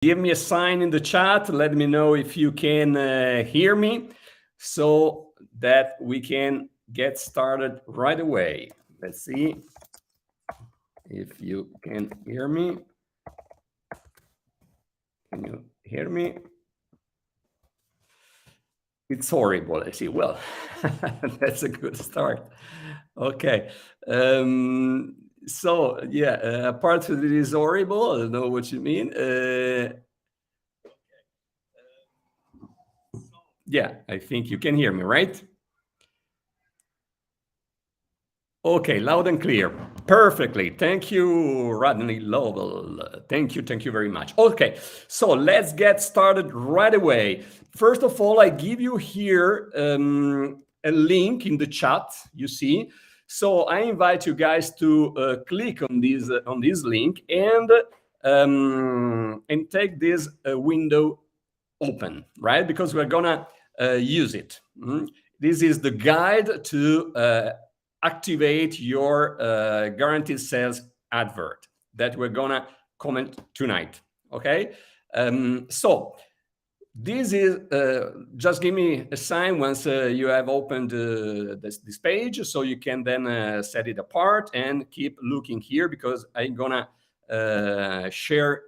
give me a sign in the chat. Let me know if you can hear me so that we can get started right away. Let's see if you can hear me. Can you hear me? It's horrible. I see. Well, that's a good start. Okay. So yeah, apart from it is horrible. I don't know what you mean. Yeah, I think you can hear me, right? Okay, loud and clear. Perfectly. Thank you, Rodney Lovell. Thank you very much. Okay, so let's get started right away. First of all, I give you here a link in the chat, you see. So I invite you guys to click on this link and take this window open, right? Because we're gonna use it. This is the guide to activate your guaranteed sales advert that we're gonna comment tonight. Okay, so this is just give me a sign once you have opened this page, so you can then set it apart and keep looking here, because I'm gonna share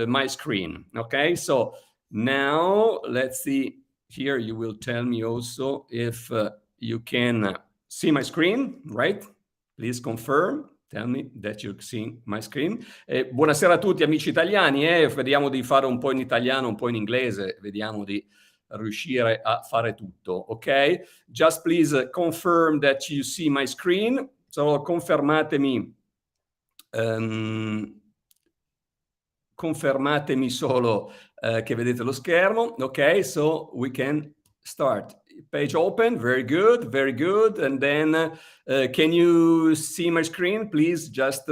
my screen. Okay, so now let's see here. You will tell me also if you can see my screen, right? Please confirm. Tell me that you're seeing my screen. Buonasera a tutti amici italiani, vediamo di fare un po' in italiano, un po' in inglese, vediamo di riuscire a fare tutto, ok? Just please confirm that you see my screen. So confermatemi solo che vedete lo schermo, ok? So we can start. Page open, very good, very good. And then can you see my screen? Please just,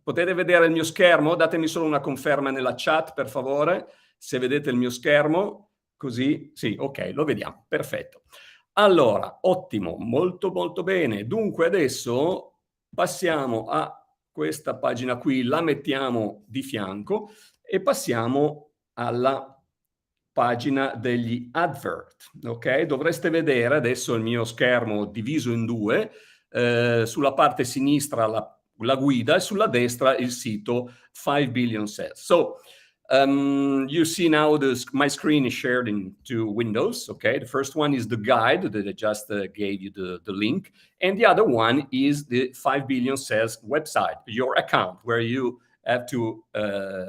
potete vedere il mio schermo? Datemi solo una conferma nella chat, per favore, se vedete il mio schermo, così, sì, ok, lo vediamo, perfetto. Allora, ottimo, molto molto bene. Dunque adesso passiamo a questa pagina qui, la mettiamo di fianco e passiamo alla pagina degli advert, ok? Dovreste vedere adesso il mio schermo diviso in due, sulla parte sinistra la guida e sulla destra il sito 5 billion sales. So you see now my screen is shared in two windows, okay? The first one is the guide that I just gave you the link, and the other one is the 5 billion sales website, your account, where you have to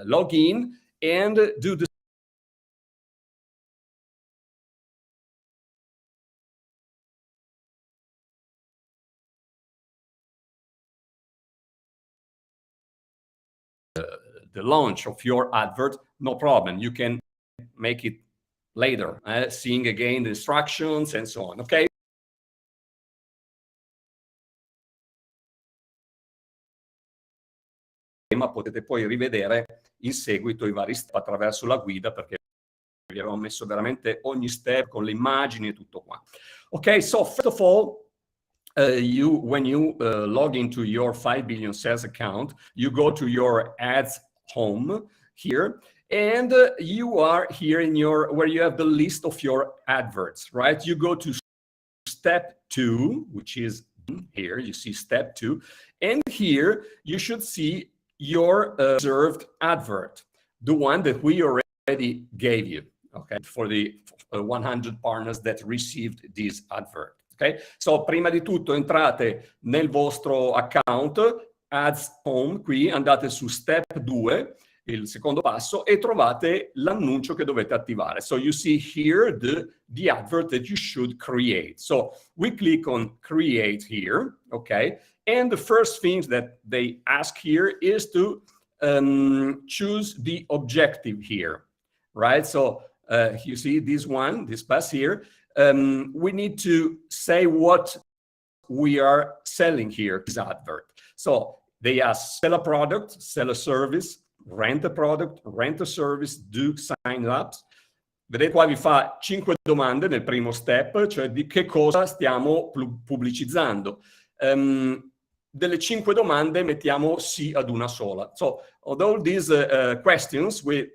log in and do the launch of your advert. No problem, you can make it later, seeing again the instructions and so on, okay? Ma potete poi rivedere in seguito i vari step attraverso la guida, perché vi avevo messo veramente ogni step con le immagini e tutto qua. Okay, so first of all, when you log into your 5 billion sales account, you go to your ads home here, and you are here in where you have the list of your adverts, right? You go to step 2, which is here. You see step 2, and here you should see your reserved advert, the one that we already gave you, okay, for the 100 partners that received this advert. Okay, so prima di tutto entrate nel vostro account, Ads Home, qui andate su Step 2, il secondo passo, e trovate l'annuncio che dovete attivare. So you see here the advert that you should create. So we click on Create here, okay, and the first thing that they ask here is to choose the objective here, right? So you see this pass here. We need to say what we are selling here, this advert. So they ask, sell a product, sell a service, rent a product, rent a service, do sign ups. Vedete qua vi fa 5 domande nel primo step, cioè di che cosa stiamo pubblicizzando. delle 5 domande mettiamo sì ad una sola. So, although these questions, we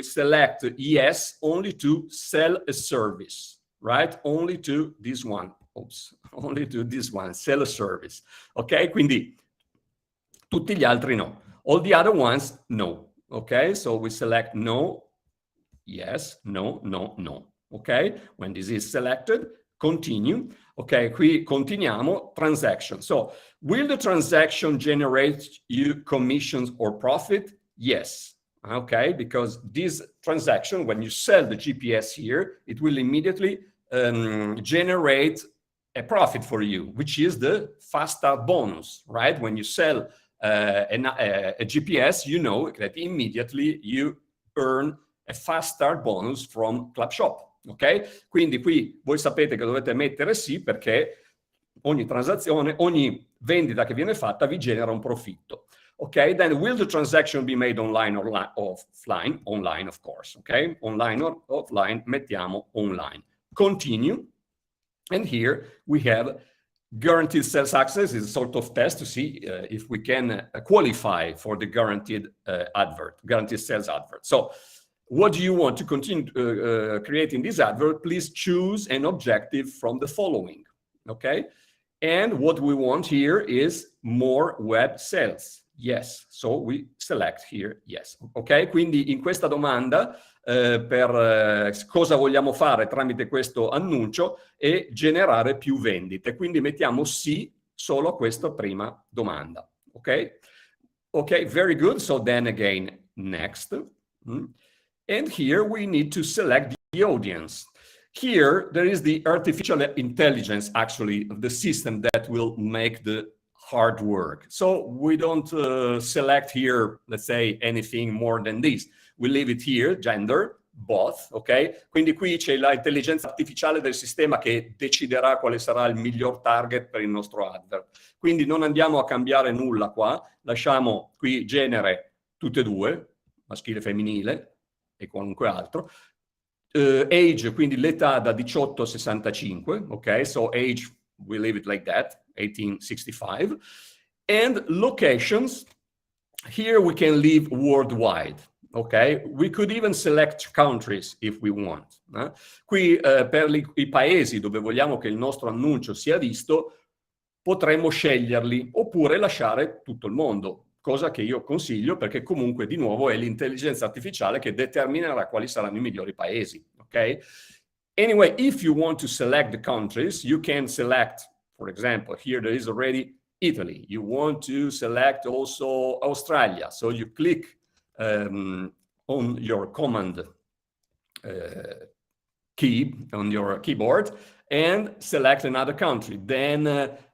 select yes only to sell a service, right? Only to this one. Oops, only to this one, sell a service. Ok? Quindi tutti gli altri no. All the other ones, no. Ok? So we select no, yes, no, no, no. Ok? When this is selected, continue. Ok, qui continuiamo. Transaction. So, will the transaction generate you commissions or profit? Yes. Okay, because this transaction, when you sell the GPS here, it will immediately generate a profit for you, which is the fast start bonus, right? When you sell a GPS, you know that immediately you earn a fast start bonus from Club Shop. Ok? Quindi qui voi sapete che dovete mettere sì, perché ogni transazione, ogni vendita che viene fatta vi genera un profitto. Ok? Then will the transaction be made online or offline? Online, of course. Ok? Online or offline, mettiamo online. Continue. And here we have guaranteed sales access is a sort of test to see if we can qualify for the guaranteed guaranteed sales advert. So what do you want to continue creating this advert? Please choose an objective from the following, okay? And what we want here is more web sales. Yes, so we select here yes, ok? Quindi in questa domanda cosa vogliamo fare tramite questo annuncio e generare più vendite. Quindi mettiamo sì solo a questa prima domanda, ok? Ok, very good. So then again, next. And here we need to select the audience. Here, there is the artificial intelligence, actually, of the system that will make the hard work. So we don't select here, let's say, anything more than this. We leave it here, gender, both, ok? Quindi qui c'è l'intelligenza artificiale del sistema che deciderà quale sarà il miglior target per il nostro advert. Quindi non andiamo a cambiare nulla qua, lasciamo qui genere tutte e due, maschile e femminile, e qualunque altro. Age, quindi l'età da 18 a 65, ok? So age, we leave it like that, 1865. And locations, here we can leave worldwide, ok? We could even select countries if we want. Qui per i paesi dove vogliamo che il nostro annuncio sia visto, potremmo sceglierli oppure lasciare tutto il mondo. Cosa che io consiglio perché comunque di nuovo è l'intelligenza artificiale che determinerà quali saranno i migliori paesi, ok? Anyway, if you want to select the countries, you can select, for example, here there is already Italy. You want to select also Australia. So you click on your command key on your keyboard and select another country. Then,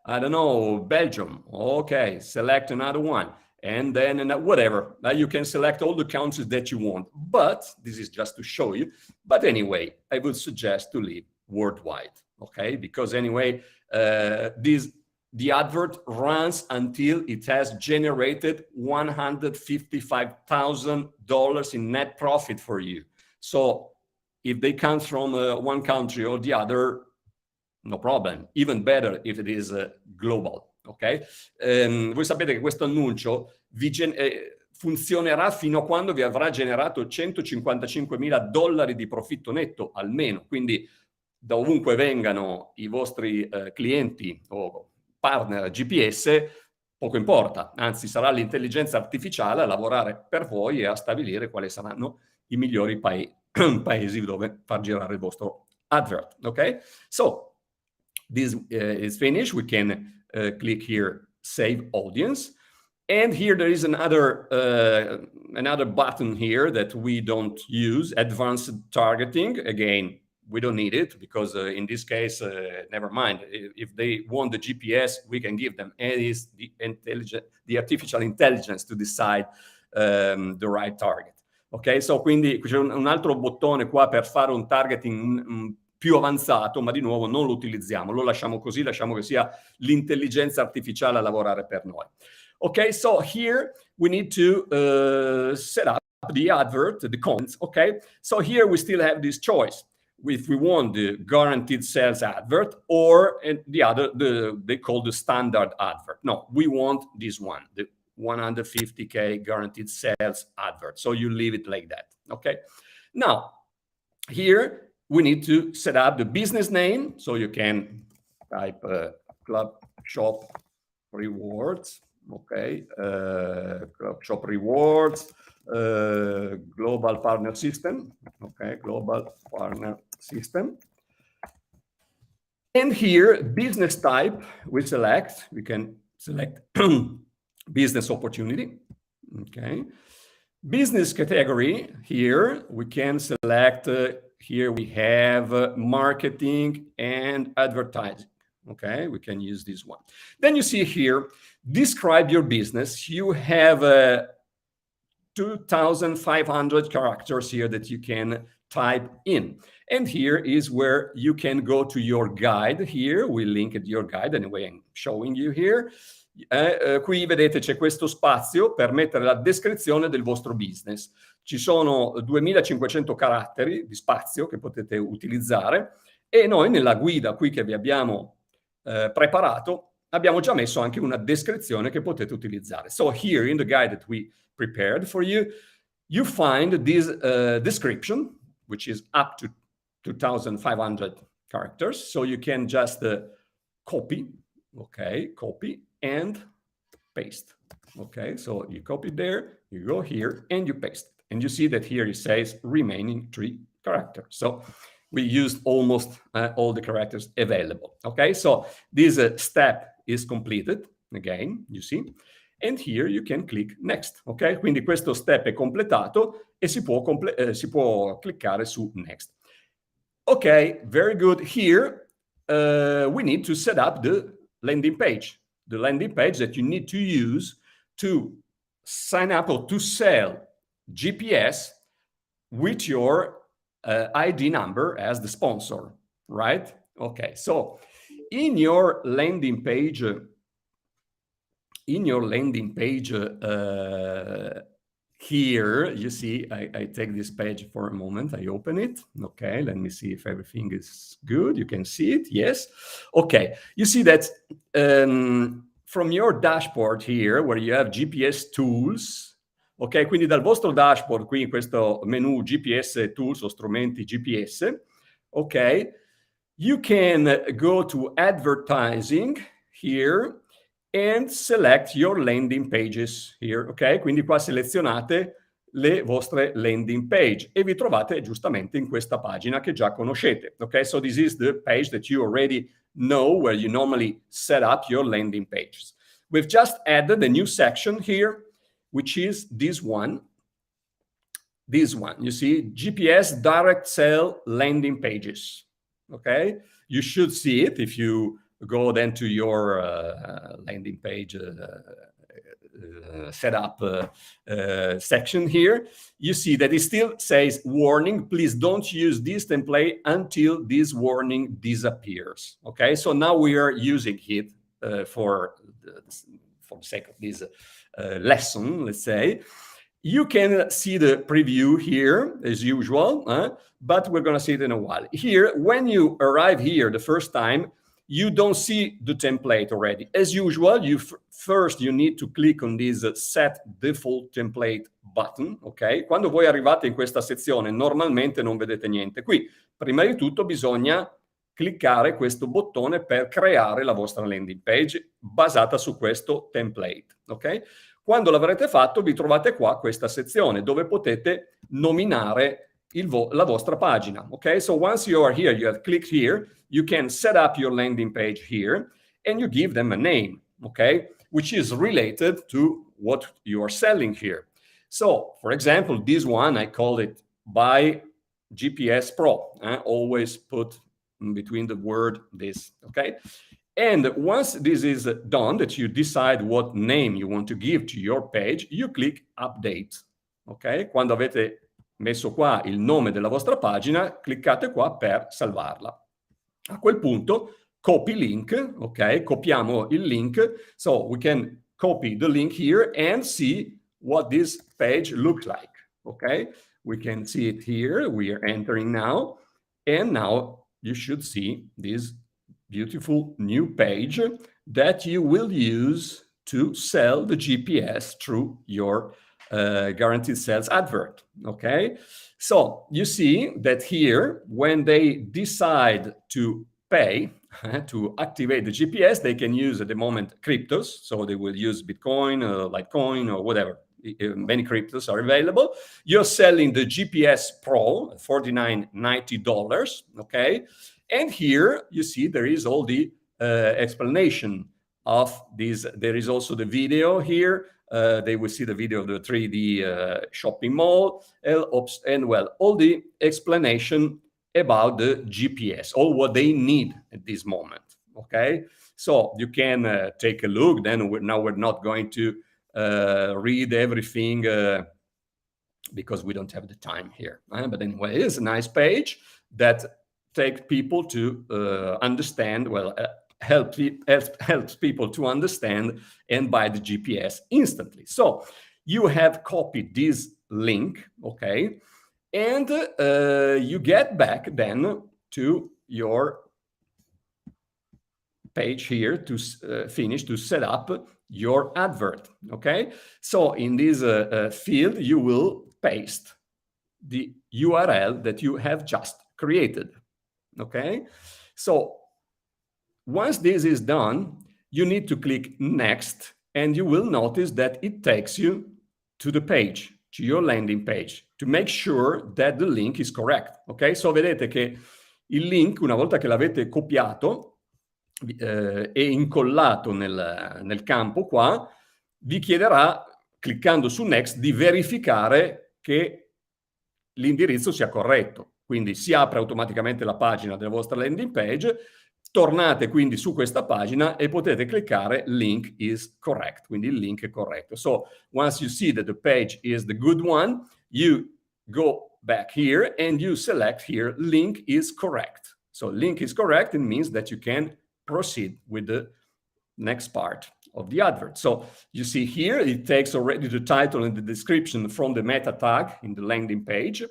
I don't know, Belgium. Okay, select another one. And then whatever, you can select all the countries that you want, but this is just to show you. But anyway, I would suggest to leave worldwide, okay? Because anyway, the advert runs until it has generated $155,000 in net profit for you. So if they come from one country or the other, no problem. Even better if it is global. Ok? Voi sapete che questo annuncio funzionerà fino a quando vi avrà generato $155.000 di profitto netto almeno, quindi da ovunque vengano i vostri clienti o partner GPS, poco importa, anzi sarà l'intelligenza artificiale a lavorare per voi e a stabilire quali saranno i migliori paesi dove far girare il vostro advert. Ok? So, this is finished. We can click here, Save Audience. And here there is another button here that we don't use, Advanced Targeting. Again, we don't need it because in this case, never mind. If they want the GPS, we can give them. And it's the artificial intelligence to decide the right target. Ok, so quindi c'è un altro bottone qua per fare un targeting più avanzato, ma di nuovo non lo utilizziamo, lo lasciamo così, lasciamo che sia l'intelligenza artificiale a lavorare per noi. Okay, so here we need to set up the advert, the comments, okay? So here we still have this choice. if we want the guaranteed sales advert, or the other, they call the standard advert. No, we want this one, the 150K guaranteed sales advert. So you leave it like that, okay? Now, here we need to set up the business name. So you can type Club Shop Rewards, okay? Club Shop Rewards, Global Partner System, okay? Global Partner System. And here, business type, we can select business opportunity, okay? Business category, here we can select, here we have marketing and advertising, okay? We can use this one. Then you see here, describe your business. You have 2,500 characters here that you can type in. And here is where you can go to your guide. Here we linked your guide, anyway I'm showing you here. Qui vedete c'è questo spazio per mettere la descrizione del vostro business. Ci sono 2500 caratteri di spazio che potete utilizzare, e noi nella guida qui che vi abbiamo preparato abbiamo già messo anche una descrizione che potete utilizzare. So here in the guide that we prepared for you, you find this description, which is up to 2,500 characters. So you can just copy, okay, copy and paste. Okay, so you copy there, you go here, and you paste it. And you see that here it says remaining 3 characters. So we used almost all the characters available. Okay, so this step is completed. Again, you see. And here you can click next. Ok, quindi questo step è completato e si può cliccare su next. Ok, very good. Here we need to set up the landing page. The landing page that you need to use to sign up or to sell GPS with your ID number as the sponsor, right? Okay, so in your landing page, here, you see, I take this page for a moment, I open it. Okay, let me see if everything is good. You can see it, yes. Okay, you see that from your dashboard here, where you have GPS tools, ok, quindi dal vostro dashboard, qui in questo menu GPS tools o strumenti GPS, ok, you can go to advertising here and select your landing pages here, ok? Quindi qua selezionate le vostre landing page e vi trovate giustamente in questa pagina che già conoscete, ok? So this is the page that you already know where you normally set up your landing pages. We've just added a new section here, which is this one. This one, you see, GPS direct sale landing pages, okay? You should see it if you go then to your landing page setup section here. You see that it still says warning, please don't use this template until this warning disappears. Okay, so now we are using it for the sake of this lesson, let's say. You can see the preview here as usual, but we're going to see it in a while. Here, when you arrive here the first time, you don't see the template already. As usual, first you need to click on this Set Default Template button, ok? Quando voi arrivate in questa sezione, normalmente non vedete niente. Qui, prima di tutto, bisogna cliccare questo bottone per creare la vostra landing page basata su questo template, ok? Quando l'avrete fatto, vi trovate qua questa sezione dove potete nominare la vostra pagina, ok? So once you are here, you have clicked here, you can set up your landing page here, and you give them a name, okay? Which is related to what you are selling here. So, for example, this one, I call it Buy GPS Pro. Always put in between the word this, okay? And once this is done, that you decide what name you want to give to your page, you click Update, ok? Quando avete messo qua il nome della vostra pagina, cliccate qua per salvarla. A quel punto, copy link, ok? Copiamo il link, so we can copy the link here and see what this page looks like, ok? We can see it here, we are entering now, And now you should see this beautiful new page that you will use to sell the GPS through your Guaranteed Sales Advert, okay? So you see that here, when they decide to pay to activate the GPS, they can use at the moment cryptos. So they will use Bitcoin, Litecoin, or whatever. Many cryptos are available. You're selling the GPS Pro, $49.90, okay? And here you see there is all the explanation of these. There is also the video here. They will see the video of the 3D shopping mall, and well, all the explanation about the GPS, all what they need at this moment, okay? So you can take a look. Then we're not going to read everything because we don't have the time here. But anyway, it's a nice page that takes people to understand, well, helps people to understand and buy the GPS instantly. So you have copied this link, okay? And you get back then to your page here to finish to set up your advert, okay? So in this field, you will paste the URL that you have just created, okay? So once this is done, you need to click Next, and you will notice that it takes you to the page, to your landing page, to make sure that the link is correct, ok? So vedete che il link, una volta che l'avete copiato e incollato nel campo qua, vi chiederà, cliccando su Next, di verificare che l'indirizzo sia corretto. Quindi si apre automaticamente la pagina della vostra landing page, tornate quindi su questa pagina e potete cliccare Link is correct, quindi il link è corretto. So once you see that the page is the good one, you go back here and you select here Link is correct. So link is correct, it means that you can proceed with the next part of the advert. So you see here, it takes already the title and the description from the meta tag in the landing page.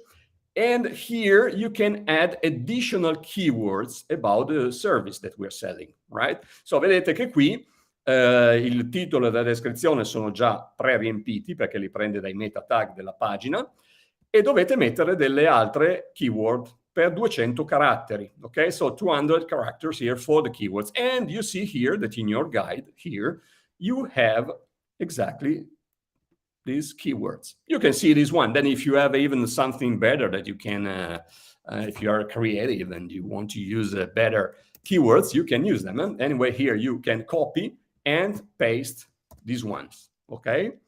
And here you can add additional keywords about the service that we're selling, right? So vedete che qui il titolo e la descrizione sono già pre-riempiti perché li prende dai meta tag della pagina e dovete mettere delle altre keyword per 200 caratteri, okay? So 200 characters here for the keywords. And you see here that in your guide here, you have exactly these keywords. You can see this one. Then if you have even something better that you can, if you are creative and you want to use better keywords, you can use them. And anyway, here you can copy and paste these ones, okay?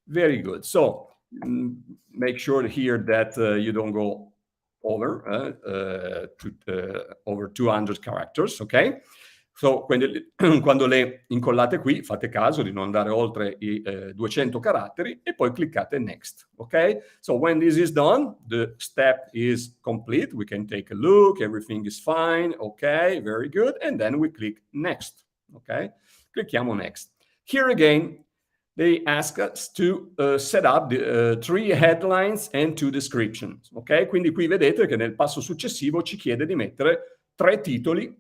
Very good. So make sure here that you don't go over over 200 characters, okay? So quando le incollate qui, fate caso di non andare oltre i 200 caratteri e poi cliccate Next, okay? So when this is done, the step is complete. We can take a look, everything is fine, okay, very good. And then we click Next, okay? Clicchiamo Next. Here again, they ask us to set up the 3 headlines and 2 descriptions, ok? Quindi qui vedete che nel passo successivo ci chiede di mettere 3 titoli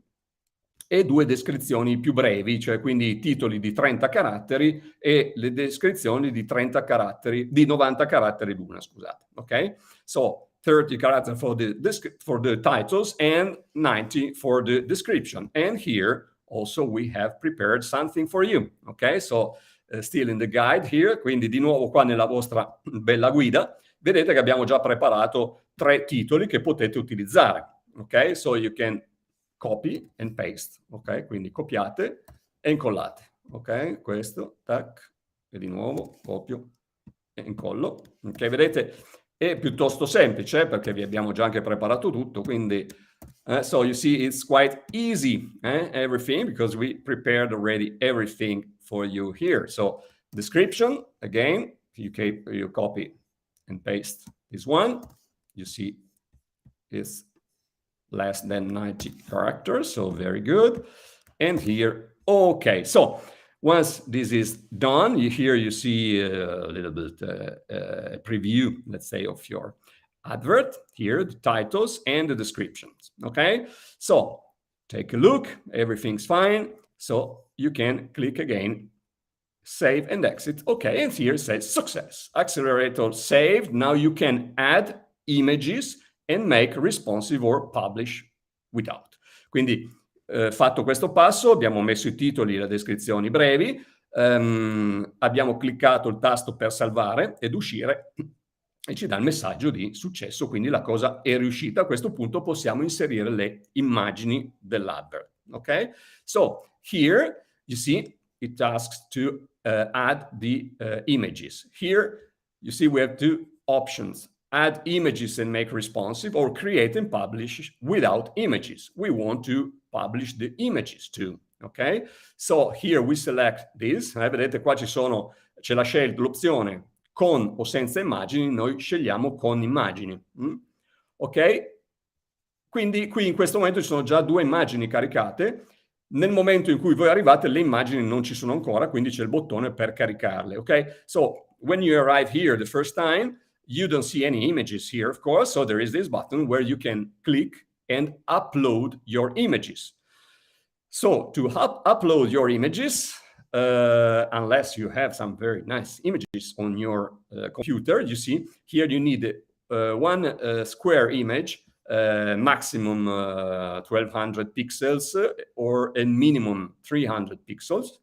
e 2 descrizioni più brevi, cioè quindi titoli di 30 caratteri e le descrizioni di 30 caratteri, di 90 caratteri l'una, scusate, ok? So 30 characters for the titles and 90 for the description. And here also we have prepared something for you, ok? So still in the guide here, quindi di nuovo qua nella vostra bella guida, vedete che abbiamo già preparato 3 titoli che potete utilizzare, ok? So you can copy and paste, ok? Quindi copiate e incollate, ok? Questo, tac, e di nuovo copio e incollo, ok? Vedete, è piuttosto semplice perché vi abbiamo già anche preparato tutto, quindi so you see it's quite easy, everything, because we prepared already everything for you here. So description, again, you copy and paste this one, you see it's less than 90 characters, so very good. And here, okay, so once this is done, here you see a little bit preview, let's say, of your advert, here, the titles and the descriptions, okay? So take a look, everything's fine. So you can click again, save and exit. Okay, and here it says success. Accelerator saved. Now you can add images and make responsive or publish without. Quindi fatto questo passo, abbiamo messo i titoli e le descrizioni brevi, abbiamo cliccato il tasto per salvare ed uscire e ci dà il messaggio di successo, quindi la cosa è riuscita. A questo punto possiamo inserire le immagini dell'advert. Ok? So here you see it asks to add the images. Here you see we have two options: add images and make responsive, or create and publish without images. We want to publish the images too. Ok? So here we select this. Vedete qua c'è la scelta, l'opzione con o senza immagini. Noi scegliamo con immagini. Ok? Quindi qui in questo momento ci sono già 2 immagini caricate. Nel momento in cui voi arrivate, le immagini non ci sono ancora, quindi c'è il bottone per caricarle. Ok? So when you arrive here the first time, you don't see any images here, of course. So there is this button where you can click and upload your images. So to upload your images, unless you have some very nice images on your computer, you see here you need one square image, maximum 1200 pixels or a minimum 300 pixels,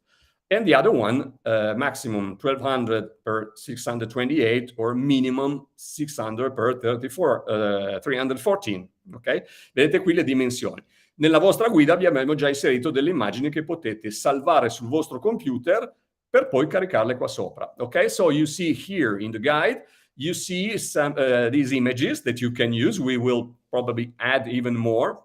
and the other one maximum 1200 per 628 or minimum 600 per 314. Ok? Vedete qui le dimensioni. Nella vostra guida abbiamo già inserito delle immagini che potete salvare sul vostro computer per poi caricarle qua sopra. Ok? So you see here in the guide, you see some these images that you can use. We will probably add even more,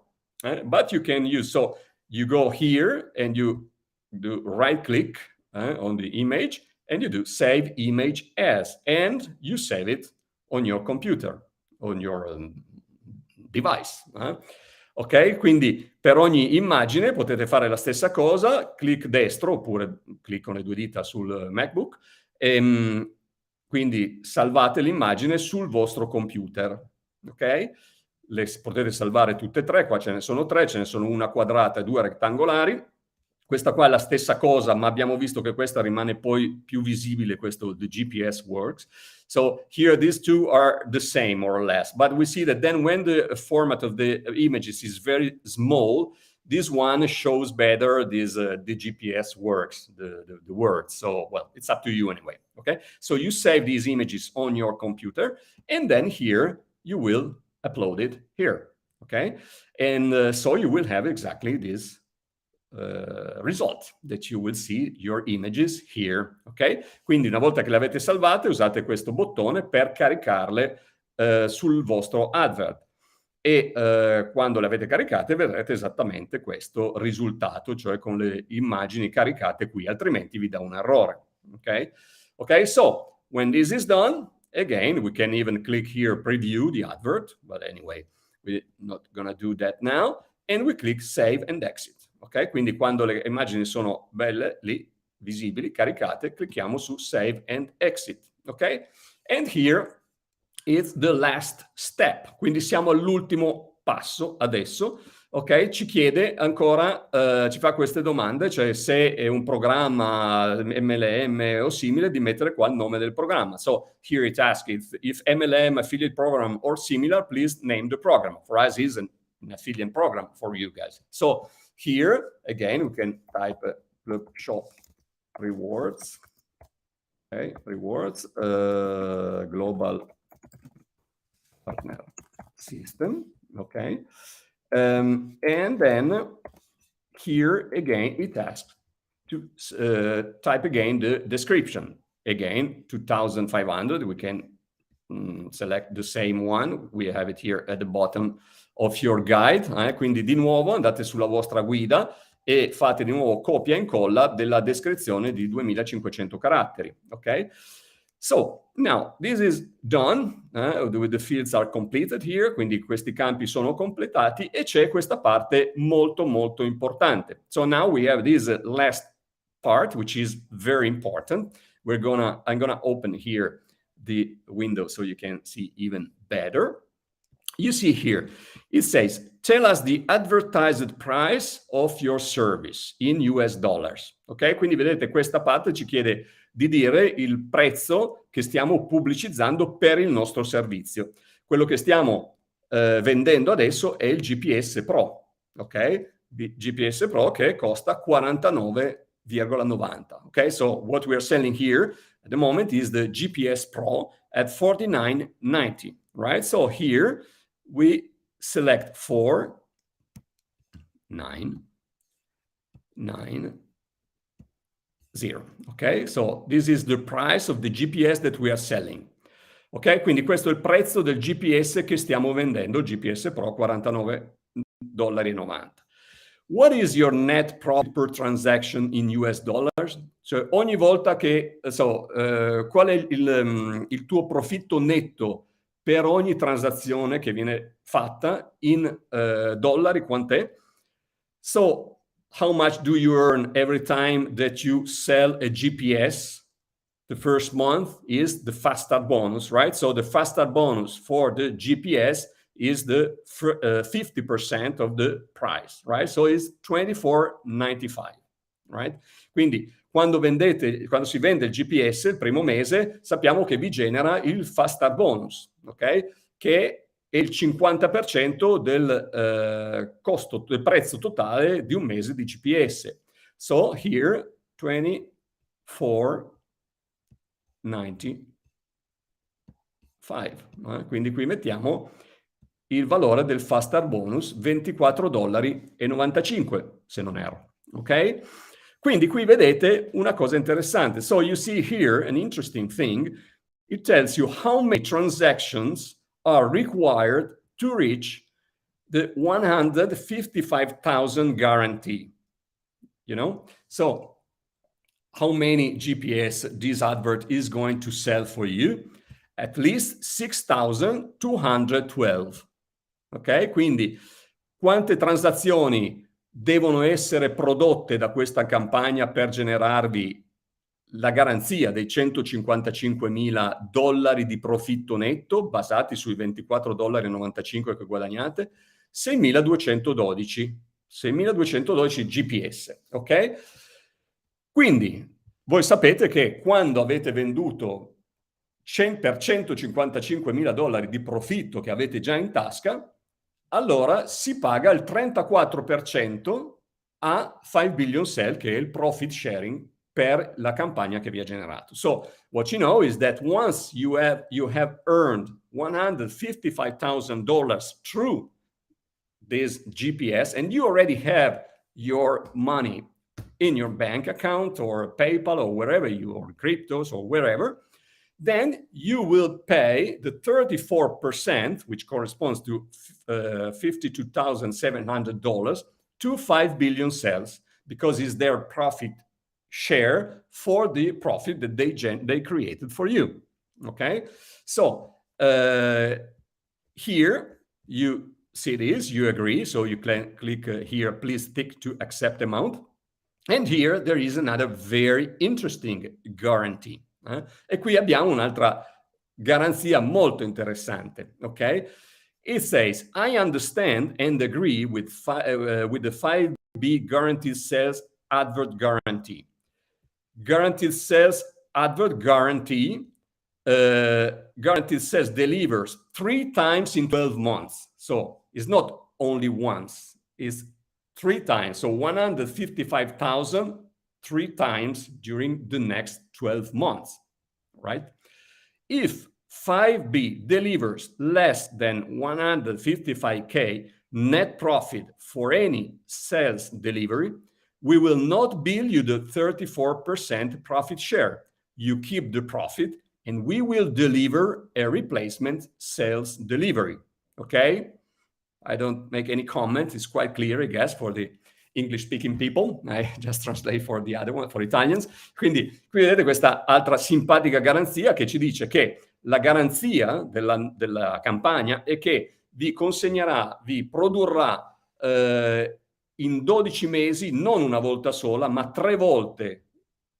but you can use. So you go here and you do right click on the image and you do save image as, and you save it on your computer, on your device. Ok? Quindi per ogni immagine potete fare la stessa cosa, clic destro oppure clic con le 2 dita sul MacBook, quindi salvate l'immagine sul vostro computer. Ok? Le potete salvare tutte e 3, qua ce ne sono 3, ce ne sono una quadrata e 2 rettangolari. Questa qua è la stessa cosa, ma abbiamo visto che questa rimane poi più visibile, questo the GPS works. So here these two are the same more or less, but we see that then when the format of the images is very small, this one shows better this the GPS works, the words. So, well, it's up to you anyway, okay? So you save these images on your computer, and then here you will upload it here, okay? And so you will have exactly this result that you will see your images here, ok? Quindi una volta che le avete salvate usate questo bottone per caricarle sul vostro advert e quando le avete caricate vedrete esattamente questo risultato, cioè con le immagini caricate qui, altrimenti vi dà un errore, ok? Ok, so when this is done, again we can even click here preview the advert, but anyway we're not gonna do that now, and we click save and exit. Ok, quindi quando le immagini sono belle lì, visibili, caricate, clicchiamo su Save and Exit. Ok? And here is the last step. Quindi siamo all'ultimo passo adesso. Ok? Ci chiede ancora, ci fa queste domande, cioè se è un programma MLM o simile, di mettere qua il nome del programma. So here it asks if MLM, affiliate program or similar, please name the program. For us, it's an affiliate program for you guys. So here, again, we can type shop rewards, okay, rewards, global partner system, okay. And then here, again, it asks to type again the description. Again, 2,500, we can select the same one. We have it here at the bottom of your guide, quindi di nuovo andate sulla vostra guida e fate di nuovo copia e incolla della descrizione di 2500 caratteri, ok? So, now, this is done, the fields are completed here, quindi questi campi sono completati e c'è questa parte molto molto importante. So now we have this last part, which is very important. I'm gonna open here the window so you can see even better. You see here, it says, tell us the advertised price of your service in US dollars. Ok? Quindi vedete, questa parte ci chiede di dire il prezzo che stiamo pubblicizzando per il nostro servizio. Quello che stiamo vendendo adesso è il GPS Pro, ok? GPS Pro che costa 49,90. Ok? So what we are selling here at the moment is the GPS Pro at $49.90, right? So here we select 4,990. Okay, so this is the price of the GPS that we are selling. Ok, quindi questo è il prezzo del GPS che stiamo vendendo, il GPS Pro, $49,90. What is your net profit per transaction in US dollars? Cioè ogni volta che, qual è il tuo profitto netto per ogni transazione che viene fatta in dollari, quant'è? So, how much do you earn every time that you sell a GPS? The first month is the fast start bonus, right? So the fast start bonus for the GPS is the 50% of the price, right? So it's $24.95, right? Quindi quando si vende il GPS il primo mese, sappiamo che vi genera il fast start bonus, ok? Che è il 50% del costo, del prezzo totale di un mese di GPS. So here, $24.95. Quindi qui mettiamo il valore del fast start bonus, $24,95, se non erro. Ok? Quindi qui vedete una cosa interessante. So you see here an interesting thing. It tells you how many transactions are required to reach the 155,000 guarantee. You know? So how many GPS this advert is going to sell for you? At least 6,212. Ok? Quindi quante transazioni devono essere prodotte da questa campagna per generarvi la garanzia dei $155.000 di profitto netto basati sui $24,95 che guadagnate? 6.212 GPS, ok? Quindi voi sapete che quando avete venduto per $155.000 di profitto che avete già in tasca, allora si paga il 34% a 5 billion sell, che è il profit sharing per la campagna che vi ha generato. So what you know is that once you have earned $155,000 through this GPS, and you already have your money in your bank account or PayPal or wherever or cryptos or wherever, then you will pay the 34%, which corresponds to $52,700 to 5 billion cells, because it's their profit share for the profit that they created for you. Okay, so here you see this, you agree, so you click here, please tick to accept amount. And here there is another very interesting guarantee. E qui abbiamo un'altra garanzia molto interessante, ok? It says, I understand and agree with the 5B Guaranteed Sales Advert Guarantee. Guaranteed Sales Advert Guarantee, Guaranteed Sales delivers 3 times in 12 months. So it's not only once, it's 3 times. So 155,000 3 times during the next 12 months, right? If 5B delivers less than 155K net profit for any sales delivery, we will not bill you the 34% profit share. You keep the profit and we will deliver a replacement sales delivery, okay? I don't make any comment. It's quite clear, I guess, for the English-speaking people. I just translate for the other one, for Italians. Quindi qui vedete questa altra simpatica garanzia che ci dice che la garanzia della campagna è che vi consegnerà, vi produrrà in 12 mesi, non una volta sola, ma 3 volte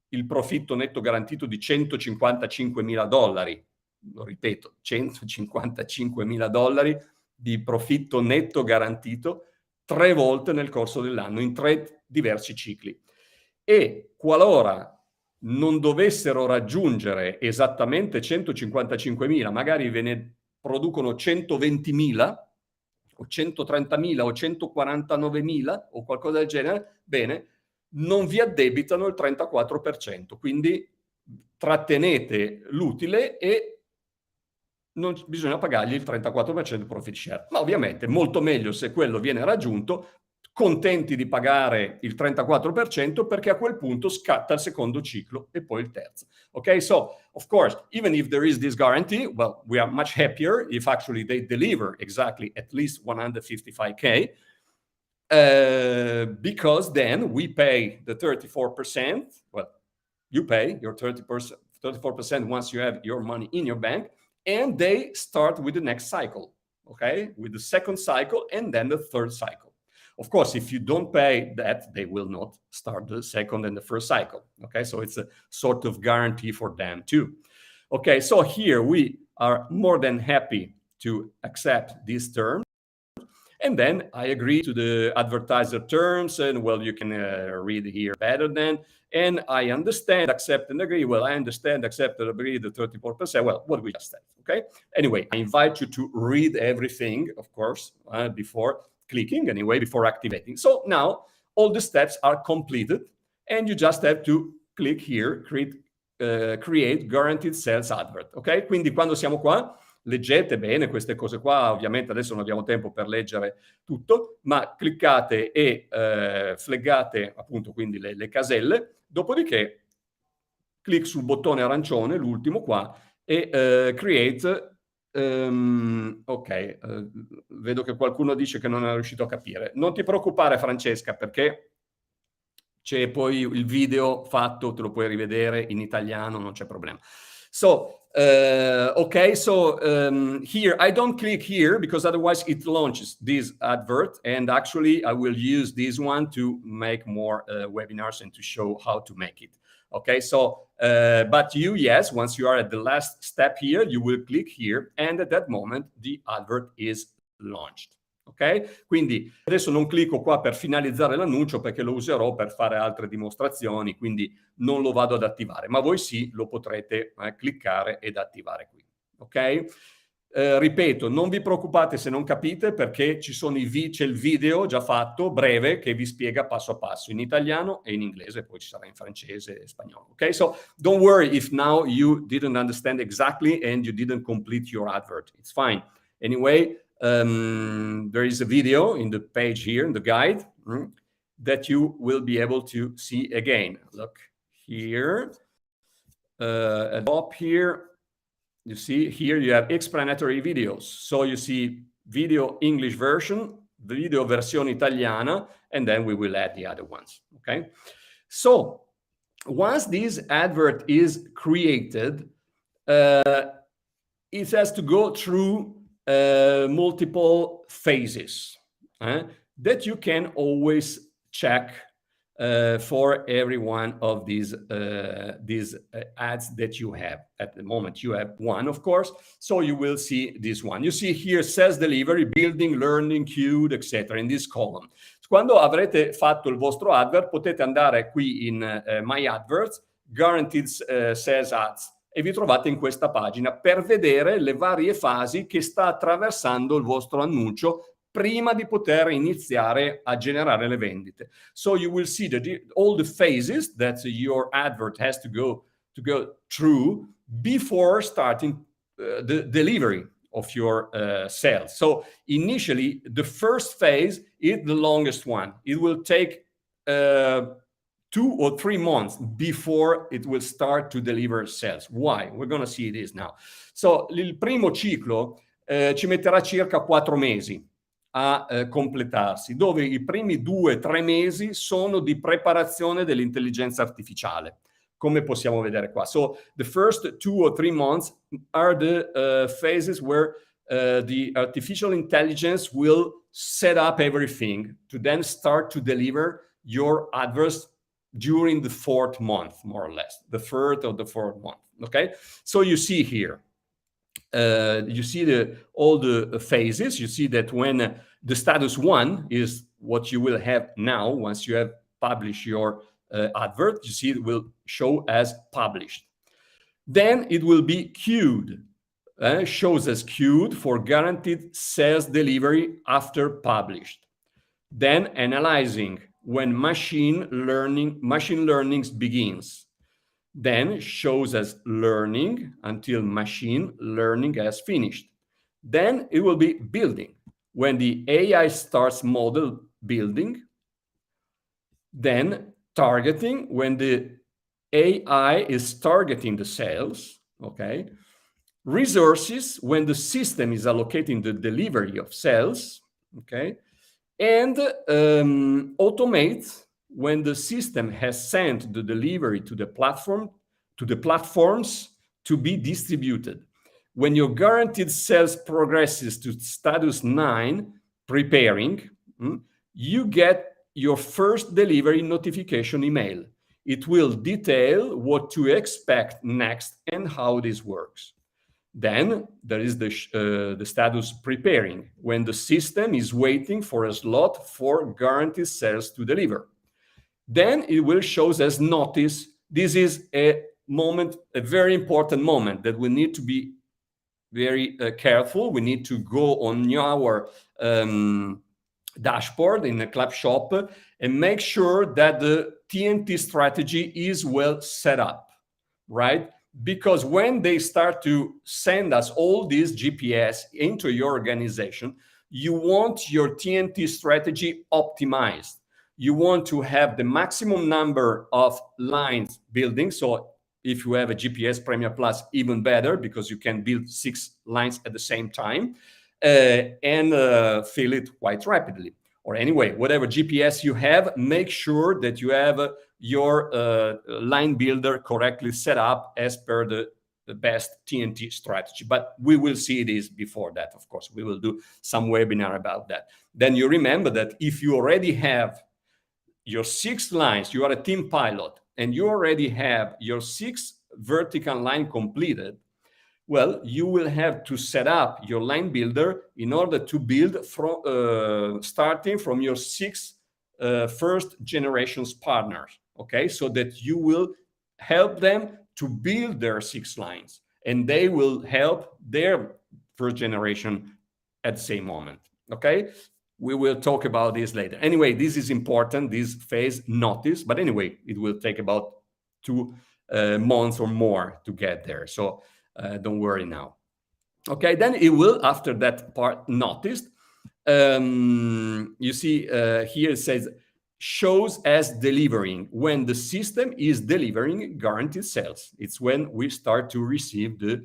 il profitto netto garantito di $155.000, lo ripeto, $155.000 di profitto netto garantito 3 volte nel corso dell'anno, in 3 diversi cicli. E qualora non dovessero raggiungere esattamente 155.000, magari ve ne producono 120.000 o 130.000 o 149.000 o qualcosa del genere, bene, non vi addebitano il 34%, quindi trattenete l'utile e non bisogna pagargli il 34% profit share. Ma ovviamente molto meglio se quello viene raggiunto, contenti di pagare il 34% perché a quel punto scatta il secondo ciclo e poi il terzo. Okay, so of course, even if there is this guarantee, well, we are much happier if actually they deliver exactly at least 155K, because then we pay the 34%. Well, you pay your 34% once you have your money in your bank, and they start with the next cycle, okay? With the second cycle and then the third cycle. Of course, if you don't pay that, they will not start the second and the first cycle, okay? So it's a sort of guarantee for them too. Okay, so here we are more than happy to accept these terms. And then I agree to the advertiser terms, and well, you can read here better then. And I understand, accept, and agree. Well, I understand, accept, and agree the 34%. Well, what we just said, okay? Anyway, I invite you to read everything, of course, before clicking, anyway, before activating. So now all the steps are completed, and you just have to click here, create Guaranteed Sales Advert, ok? Quindi quando siamo qua, leggete bene queste cose qua, ovviamente adesso non abbiamo tempo per leggere tutto, ma cliccate e flaggate appunto quindi le caselle, dopodiché clic sul bottone arancione, l'ultimo qua, e create. Ok, vedo che qualcuno dice che non è riuscito a capire. Non ti preoccupare Francesca, perché c'è poi il video fatto, te lo puoi rivedere in italiano, non c'è problema. So, okay, so here, I don't click here because otherwise it launches this advert, and actually I will use this one to make more webinars and to show how to make it. Okay, so, but you, yes, once you are at the last step here, you will click here, and at that moment, the advert is launched. Ok? Quindi adesso non clicco qua per finalizzare l'annuncio perché lo userò per fare altre dimostrazioni, quindi non lo vado ad attivare, ma voi sì, lo potrete cliccare ed attivare qui. Ok? Ripeto, non vi preoccupate se non capite perché c'è il video già fatto, breve, che vi spiega passo a passo in italiano e in inglese, poi ci sarà in francese e spagnolo. Ok? So don't worry if now you didn't understand exactly and you didn't complete your advert. It's fine. Anyway, there is a video in the page here in the guide that you will be able to see again. Look here, at top here, you see here you have explanatory videos. So you see video English version, video versione italiana, and then we will add the other ones. Okay. So once this advert is created, it has to go through multiple phases that you can always check for every one of these ads that you have. At the moment you have one, of course, so you will see this one. You see here sales delivery, building, learning, queued, etc. in this column. Quando avrete fatto il vostro advert potete andare qui in My Adverts, Guaranteed Sales Ads, e vi trovate in questa pagina per vedere le varie fasi che sta attraversando il vostro annuncio prima di poter iniziare a generare le vendite. So you will see all the phases that your advert has to go through before starting the delivery of your sales. So initially, the first phase is the longest one. It will take 2 or 3 months before it will start to deliver sales. Why? We're going to see this now. So il primo ciclo ci metterà circa 4 mesi a completarsi, dove i primi 2-3 mesi sono di preparazione dell'intelligenza artificiale, come possiamo vedere qua. So the first 2 or 3 months are the phases where the artificial intelligence will set up everything to then start to deliver your adverts during the 4th month, more or less, the 3rd or the 4th month, okay? So you see here, you see all the phases. You see that when the status 1 is what you will have now once you have published your advert, you see it will show as published. Then it will be queued. Shows as queued for guaranteed sales delivery after published. Then analyzing when machine learning begins. Then shows as learning until machine learning has finished. Then it will be building when the AI starts model building. Then targeting when the AI is targeting the sales, okay? Resources when the system is allocating the delivery of sales, okay? And automate when the system has sent the delivery to the platform, to the platforms to be distributed. When your guaranteed sales progresses to status 9, preparing, you get your first delivery notification email. It will detail what to expect next and how this works. Then there is the status preparing, when the system is waiting for a slot for guaranteed sales to deliver. Then it will show as notice. This is a moment, a very important moment that we need to be very careful. We need to go on our dashboard in the club shop and make sure that the TNT strategy is well set up, right? Because when they start to send us all these GPS into your organization, you want your TNT strategy optimized. You want to have the maximum number of lines building. So if you have a GPS Premier Plus, even better, because you can build 6 lines at the same time and fill it quite rapidly. Or anyway, whatever GPS you have, make sure that you have your line builder correctly set up as per the best TNT strategy. But we will see this before that, of course. We will do some webinar about that. Then you remember that if you already have your 6 lines, you are a team pilot, and you already have your 6 vertical line completed, well, you will have to set up your line builder in order to build from starting from your 6 first generations partners, okay? So that you will help them to build their 6 lines, and they will help their first generation at the same moment, okay? We will talk about this later. Anyway, this is important, this phase notice, but anyway, it will take about 2 months or more to get there. So don't worry now. Okay, then it will, after that part noticed, you see here it says shows as delivering when the system is delivering guaranteed sales. It's when we start to receive the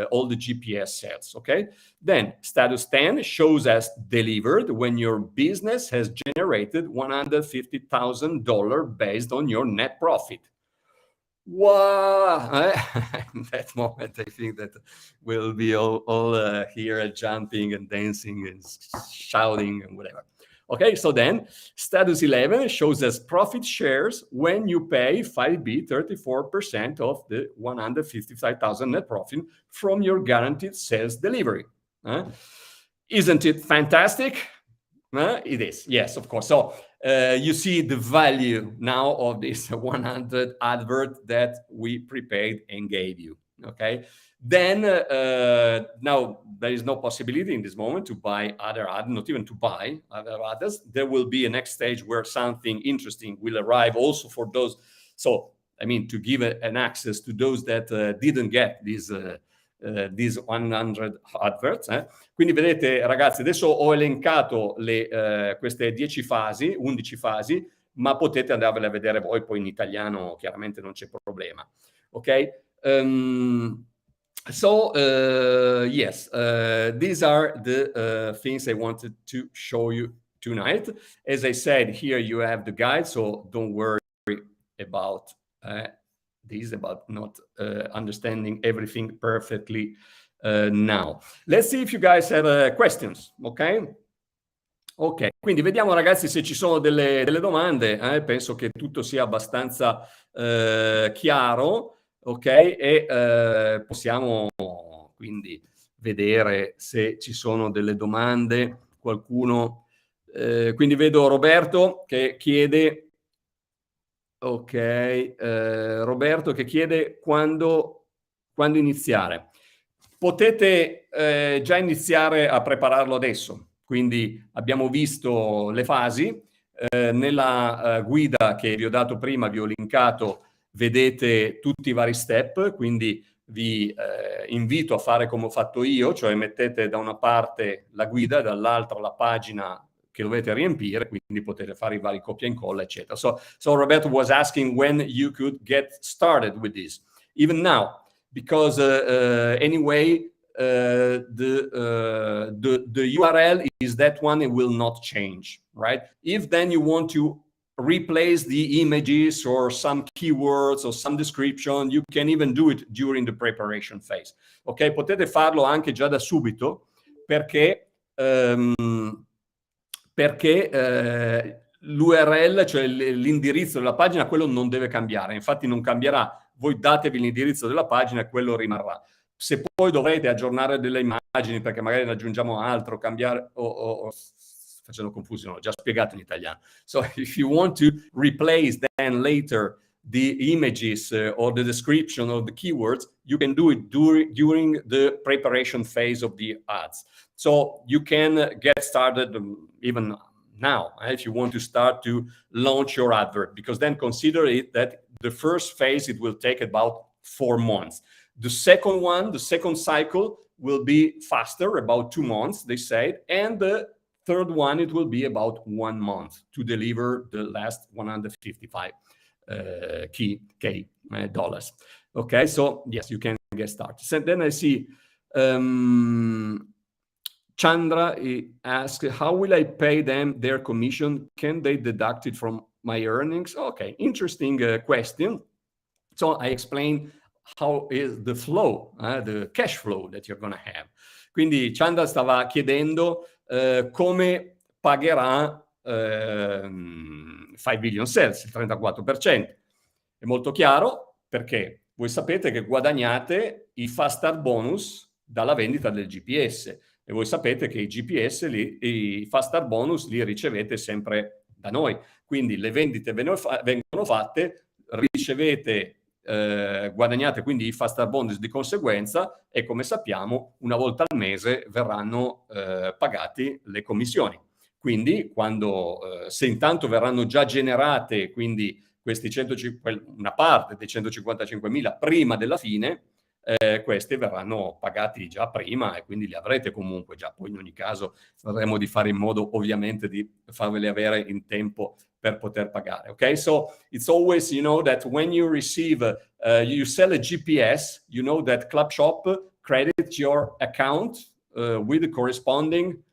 all the GPS sales. Okay, then status 10 shows as delivered when your business has generated $150,000 based on your net profit. Wow! In that moment, I think that we'll be all here jumping and dancing and shouting and whatever. Okay, so then status 11 shows as profit shares when you pay 5B 34% of the 155,000 net profit from your guaranteed sales delivery. Isn't it fantastic? It is, yes, of course. So you see the value now of this 100 advert that we prepared and gave you, okay? Then now there is no possibility in this moment to buy other ads, not even to buy other others. There will be a next stage where something interesting will arrive also for those. So, I mean, to give an access to those that didn't get these 100 adverts. Quindi vedete ragazzi, adesso ho elencato queste 10 fasi, 11 fasi, ma potete andarvele a vedere voi, poi in italiano chiaramente non c'è problema. Ok? Yes, these are the things I wanted to show you tonight. As I said, here you have the guide, so don't worry about this, about not understanding everything perfectly now. Let's see if you guys have questions, ok? Ok, quindi vediamo ragazzi se ci sono delle domande. Penso che tutto sia abbastanza chiaro, ok? E possiamo quindi vedere se ci sono delle domande, qualcuno. Quindi vedo Roberto che chiede, Roberto che chiede quando iniziare. Potete già iniziare a prepararlo adesso, quindi abbiamo visto le fasi, nella guida che vi ho dato prima, vi ho linkato, vedete tutti i vari step, quindi vi invito a fare come ho fatto io, cioè mettete da una parte la guida e dall'altra la pagina che dovete riempire, quindi potete fare i vari copia e incolla, eccetera. So Roberto was asking when you could get started with this. Even now, because anyway, the URL is that one, it will not change, right? If then you want to replace the images or some keywords or some description, you can even do it during the preparation phase. Ok, potete farlo anche già da subito, perché l'URL, cioè l'indirizzo della pagina, quello non deve cambiare, infatti non cambierà. Voi datevi l'indirizzo della pagina e quello rimarrà. Se poi dovrete aggiornare delle immagini perché magari ne aggiungiamo altro, cambiare o facendo confusione, l'ho già spiegato in italiano. So if you want to replace then later the images or the description or the keywords, you can do it during the preparation phase of the ads. So you can get started even now if you want to start to launch your advert, because then consider it that the first phase, it will take about 4 months. The second one, the second cycle, will be faster, about 2 months, they said, and the third one, it will be about 1 month to deliver the last 155 K dollars. Okay, so yes, you can get started. So then I see Chandra asks, how will I pay them their commission? Can they deduct it from my earnings? Okay, interesting question. So I explained how is the flow, the cash flow that you're going to have. Quindi Chandra stava chiedendo come pagherà 5 billion sales, il 34%. È molto chiaro, perché voi sapete che guadagnate i fast start bonus dalla vendita del GPS, e voi sapete che i GPS, i fast start bonus li ricevete sempre da noi. Quindi le vendite vengono fatte, ricevete, guadagnate quindi i fast start bonus di conseguenza, e come sappiamo una volta al mese verranno pagati le commissioni. Quindi quando, se intanto verranno già generate, quindi questi una parte dei 155.000 prima della fine, questi verranno pagati già prima e quindi li avrete comunque già. Poi in ogni caso vedremo di fare in modo ovviamente di farveli avere in tempo per poter pagare. Okay, so it's always, you know, that when you receive, you sell a GPS, you know that Club Shop credits your account with the corresponding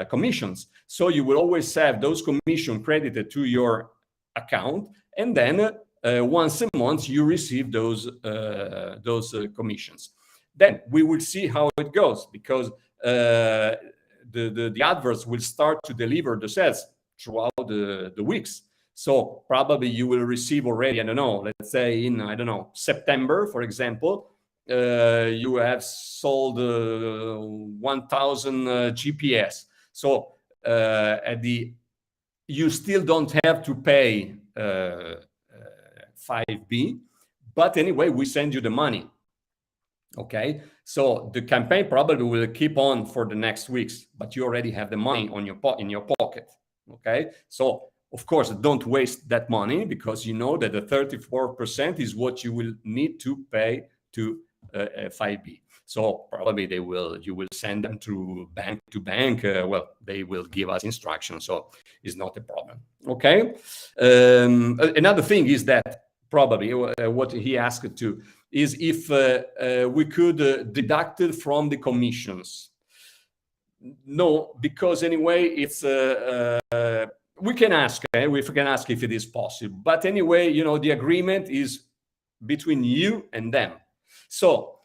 commissions. So you will always have those commissions credited to your account, and then once a month you receive those commissions. Then we will see how it goes, because the adverts will start to deliver the sales throughout the weeks. So probably you will receive already, I don't know, let's say in, I don't know, September, for example, you have sold 1,000 GPS. So you still don't have to pay 5B, but anyway, we send you the money. Okay, so the campaign probably will keep on for the next weeks, but you already have the money in your pocket. Okay, so of course, don't waste that money, because you know that the 34% is what you will need to pay to 5B. So probably you will send them through bank to bank. Well, they will give us instructions, so it's not a problem. Okay. Another thing is that probably what he asked to is if we could deduct it from the commissions. No, because anyway, it's we can ask. We can ask if it is possible. But anyway, you know, the agreement is between you and them. So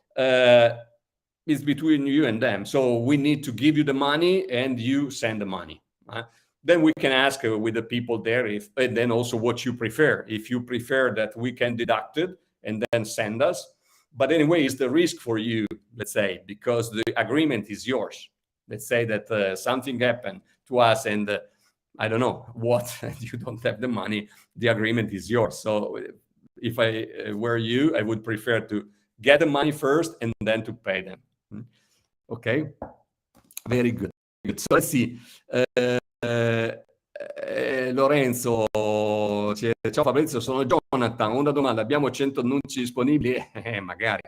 it's between you and them. So we need to give you the money, and you send the money. Then we can ask with the people there and then also what you prefer. If you prefer that we can deduct it and then send us, But anyway, it's the risk for you, let's say, because the agreement is yours. Let's say that something happened to us and I don't know what, and you don't have the money, the agreement is yours. So if I were you, I would prefer to get the money first and then to pay them. Okay, very good. So let's see. Lorenzo, ciao Fabrizio, sono Jonathan, una domanda, abbiamo 100 annunci disponibili? Magari.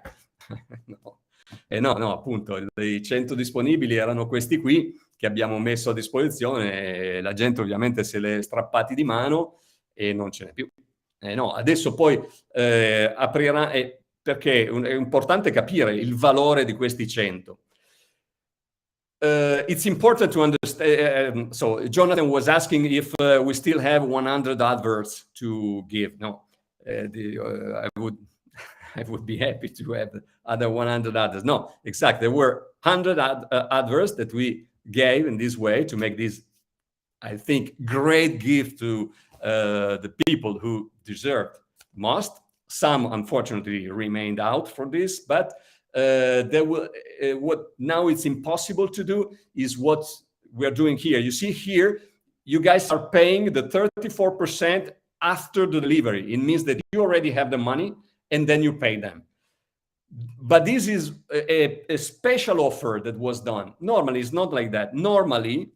No, appunto, i 100 disponibili erano questi qui che abbiamo messo a disposizione, e la gente ovviamente se li è strappati di mano e non ce n'è più. No, adesso poi aprirà, perché è importante capire il valore di questi 100. It's important to understand. So Jonathan was asking if we still have 100 adverts to give. No, I would be happy to have other 100 others. No, exactly. There were 100 adverts that we gave in this way to make this, I think, great gift to the people who deserved most. Some, unfortunately, remained out for this, but what now it's impossible to do is what we're doing here. You see here, you guys are paying the 34% after the delivery. It means that you already have the money and then you pay them. But this is a special offer that was done. Normally, it's not like that. Normally,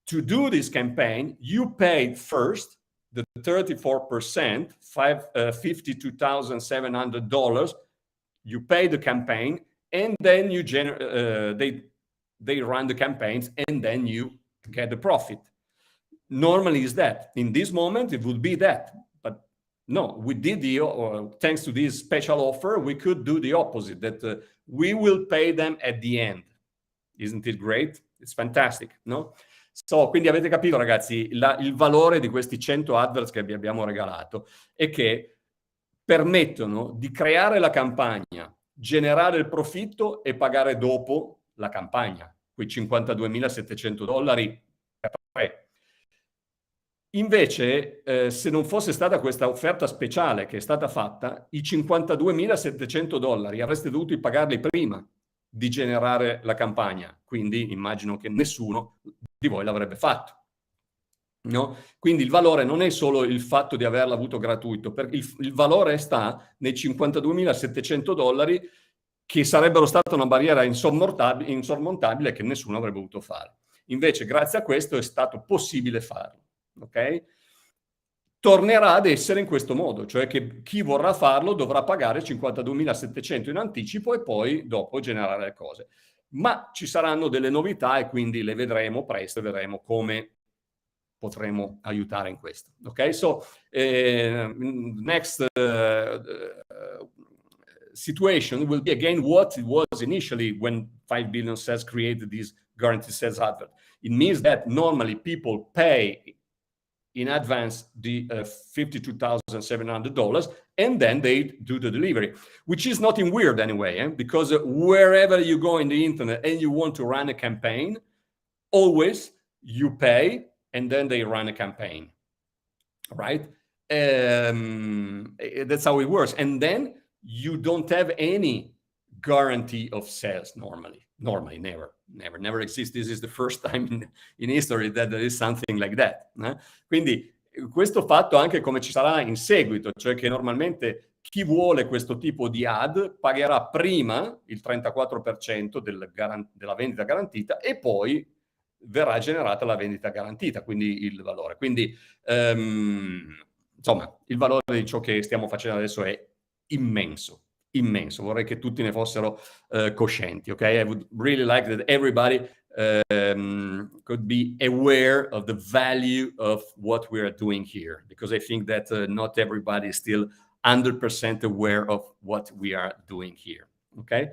to do this campaign, you paid first the 34%, $52,700. You pay the campaign, and then you they run the campaigns, and then you get the profit. Normally, is that in this moment it would be that, but no, we did thanks to this special offer, we could do the opposite. That we will pay them at the end. Isn't it great? It's fantastic, no? So, quindi avete capito, ragazzi, il valore di questi 100 adverts che vi abbiamo regalato è che permettono di creare la campagna, generare il profitto e pagare dopo la campagna, quei $52.700 per tre. Invece, se non fosse stata questa offerta speciale che è stata fatta, i $52.700 avreste dovuto pagarli prima di generare la campagna, quindi immagino che nessuno di voi l'avrebbe fatto. No? Quindi il valore non è solo il fatto di averlo avuto gratuito, il valore sta nei $52.700 che sarebbero stata una barriera insormontabile che nessuno avrebbe potuto fare. Invece, grazie a questo è stato possibile farlo. Ok? Tornerà ad essere in questo modo, cioè che chi vorrà farlo dovrà pagare $52.700 in anticipo e poi dopo generare le cose. Ma ci saranno delle novità e quindi le vedremo presto e vedremo come potremo aiutare in questo. Ok, so next situation will be again what it was initially when 5 billion sales created this guaranteed sales advert. It means that normally people pay in advance the $52,700 and then they do the delivery, which is nothing weird anyway, because wherever you go in the internet and you want to run a campaign, always you pay and then they run a campaign, right? That's how it works. And then you don't have any guarantee of sales normally, never exists. This is the first time in history that there is something like that. Quindi questo fatto anche come ci sarà in seguito, cioè che normalmente chi vuole questo tipo di ad pagherà prima il 34% della vendita garantita e poi verrà generata la vendita garantita, quindi il valore. Quindi insomma, il valore di ciò che stiamo facendo adesso è immenso. Vorrei che tutti ne fossero coscienti, ok? I would really like that everybody could be aware of the value of what we are doing here, because I think that not everybody is still 100% aware of what we are doing here, okay?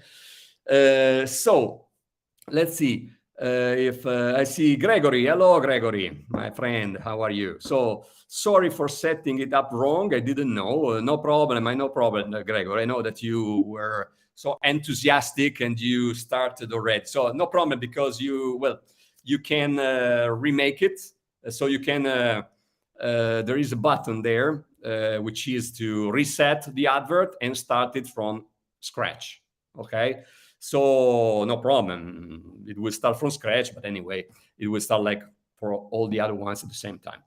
So, let's see. If I see Gregory. Hello, Gregory, my friend. How are you? So, sorry for setting it up wrong. I didn't know. No problem. Gregory. I know that you were so enthusiastic and you started already. So, no problem, because you can remake it. So you can, there is a button there, which is to reset the advert and start it from scratch. Okay, so no problem. It will start from scratch, but anyway, it will start like for all the other ones at the same time.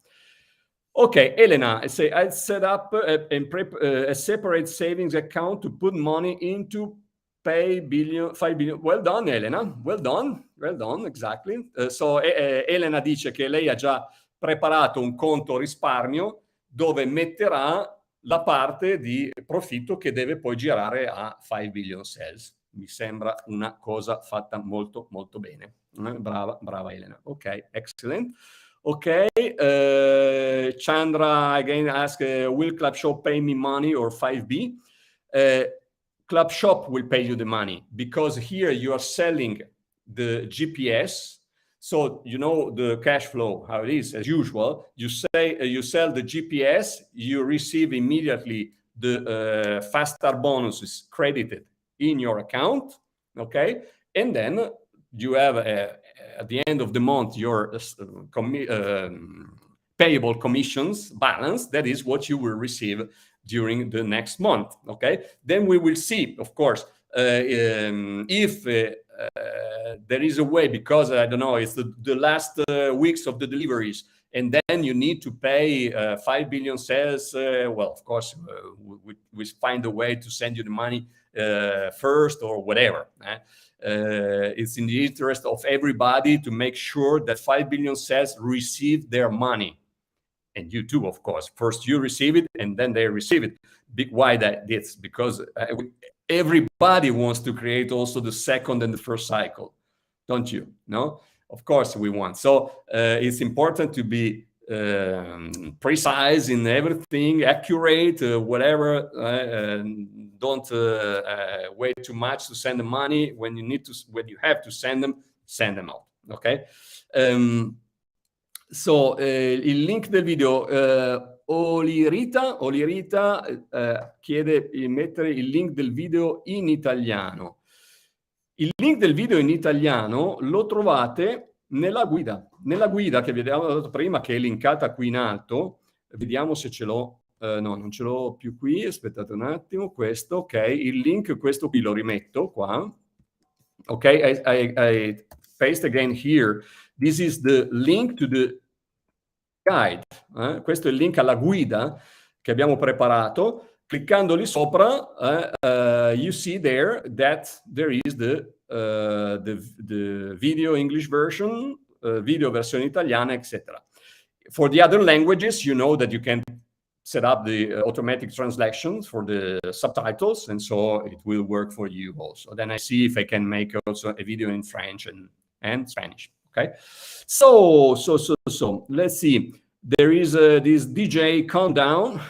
Okay, Elena, I say I set up a separate savings account to put money into pay 5 billion. Well done, Elena. Well done, exactly. So Elena dice che lei ha già preparato un conto risparmio dove metterà la parte di profitto che deve poi girare a 5 billion sales. Mi sembra una cosa fatta molto molto bene. Brava Elena. Ok, excellent. Okay, Chandra again asked, will Club Shop pay me money or 5B? Club Shop will pay you the money because here you are selling the GPS. So you know the cash flow, how it is, as usual. You sell the GPS, you receive immediately the fast start bonuses credited in your account, okay? And then you have at the end of the month your payable commissions balance. That is what you will receive during the next month. Okay, then we will see, of course, if there is a way, because I don't know, it's the last weeks of the deliveries, and then you need to pay 5 billion sales. Well, of course, we find a way to send you the money first or whatever. It's in the interest of everybody to make sure that 5 billion sales receive their money. And you too, of course. First you receive it, and then they receive it. Why that is? Because everybody wants to create also the second and the first cycle, don't you? No? Of course we want. So it's important to be precise in everything, accurate, whatever. Don't wait too much to send the money. When you have to send them out. Okay? So il link del video, Olirita chiede di mettere il link del video in italiano. Il link del video in italiano lo trovate nella guida che vi abbiamo dato prima, che è linkata qui in alto. Vediamo se ce l'ho. No, non ce l'ho più qui, aspettate un attimo. Questo, ok, il link, questo qui lo rimetto qua. Ok, I paste again here. This is the link to the guide. Questo è il link alla guida che abbiamo preparato. Cliccando lì sopra, you see there that there is the video English version, video versione italiana, etc. For the other languages, you know that you can set up the automatic translations for the subtitles, and so it will work for you also. Then I see if I can make also a video in French and Spanish. Okay, so let's see. There is this DJ countdown.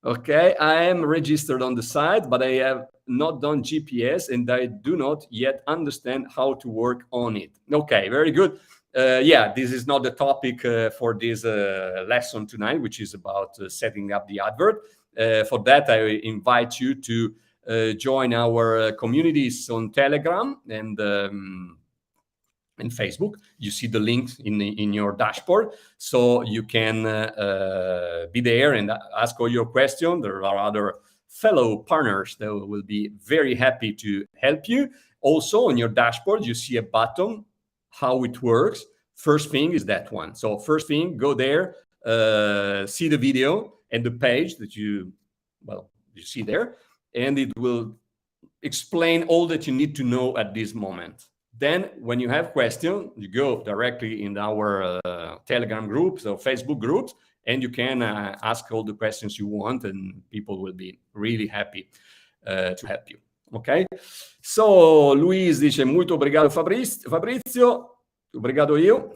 Okay, I am registered on the site, but I have not done GPS, and I do not yet understand how to work on it. Okay, very good. Yeah, this is not the topic for this lesson tonight, which is about setting up the advert. For that, I invite you to join our communities on Telegram and Facebook. You see the links in your dashboard, so you can be there and ask all your questions. There are other fellow partners that will be very happy to help you. Also, on your dashboard, you see a button, how it works. First thing is that one. So first thing, go there, see the video and the page that you see there, and it will explain all that you need to know at this moment. Then when you have questions, you go directly in our Telegram groups or Facebook groups, and you can ask all the questions you want, and people will be really happy to help you. Okay? So Luis dice, muito obrigado Fabrizio, obrigado io.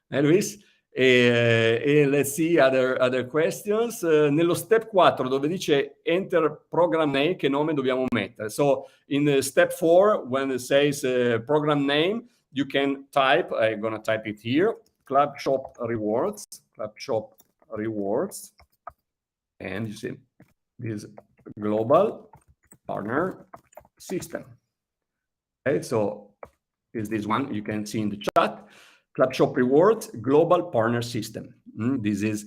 Luis? E let's see other questions. Nello step 4 dove dice enter program name, che nome dobbiamo mettere? So in step 4, when it says program name, you can type, I'm gonna type it here, Club Shop Rewards, and you see this global partner system. Okay, so is this one you can see in the chat. Club Shop Rewards Global Partner System. This is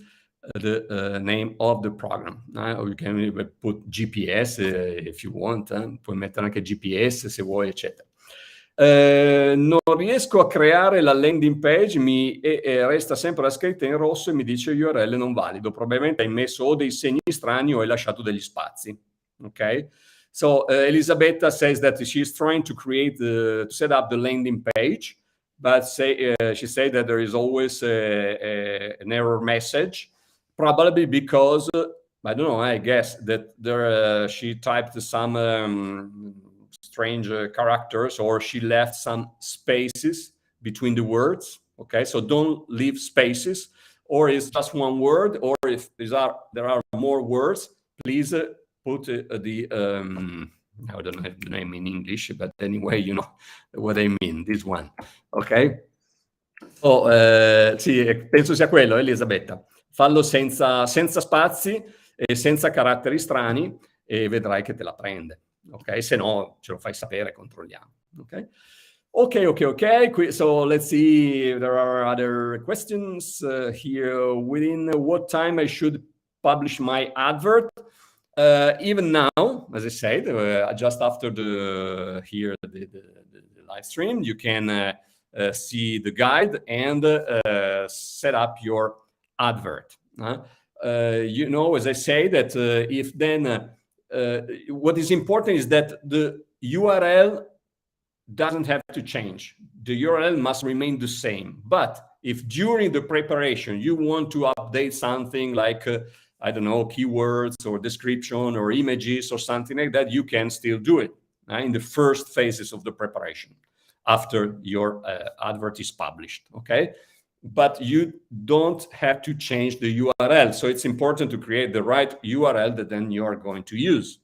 the name of the program. Or you can even put GPS if you want, puoi mettere anche GPS se vuoi, eccetera. Non riesco a creare la landing page, resta sempre la scritta in rosso e mi dice URL non valido. Probabilmente hai messo o dei segni strani o hai lasciato degli spazi. Ok? So Elisabetta says that she's trying to set up the landing page, but she said that there is always an error message, probably because I don't know. I guess that she typed some strange characters, or she left some spaces between the words. Okay, so don't leave spaces, or it's just one word, or if there are more words, please put the I don't know the name in English, but anyway, you know what I mean, this one. Ok? Sì, penso sia quello, Elisabetta. Fallo senza spazi e senza caratteri strani e vedrai che te la prende. Ok? Se no, ce lo fai sapere, controlliamo. Ok? Okay. So let's see if there are other questions here. Within what time I should publish my advert? Even now, as I said, just after the live stream, you can see the guide and set up your advert. You know, as I say, that if then what is important is that the URL doesn't have to change. The URL must remain the same. But if during the preparation you want to update something like, I don't know, keywords or description or images or something like that, you can still do it in the first phases of the preparation after your advert is published, okay? But you don't have to change the URL. So it's important to create the right URL that then you are going to use.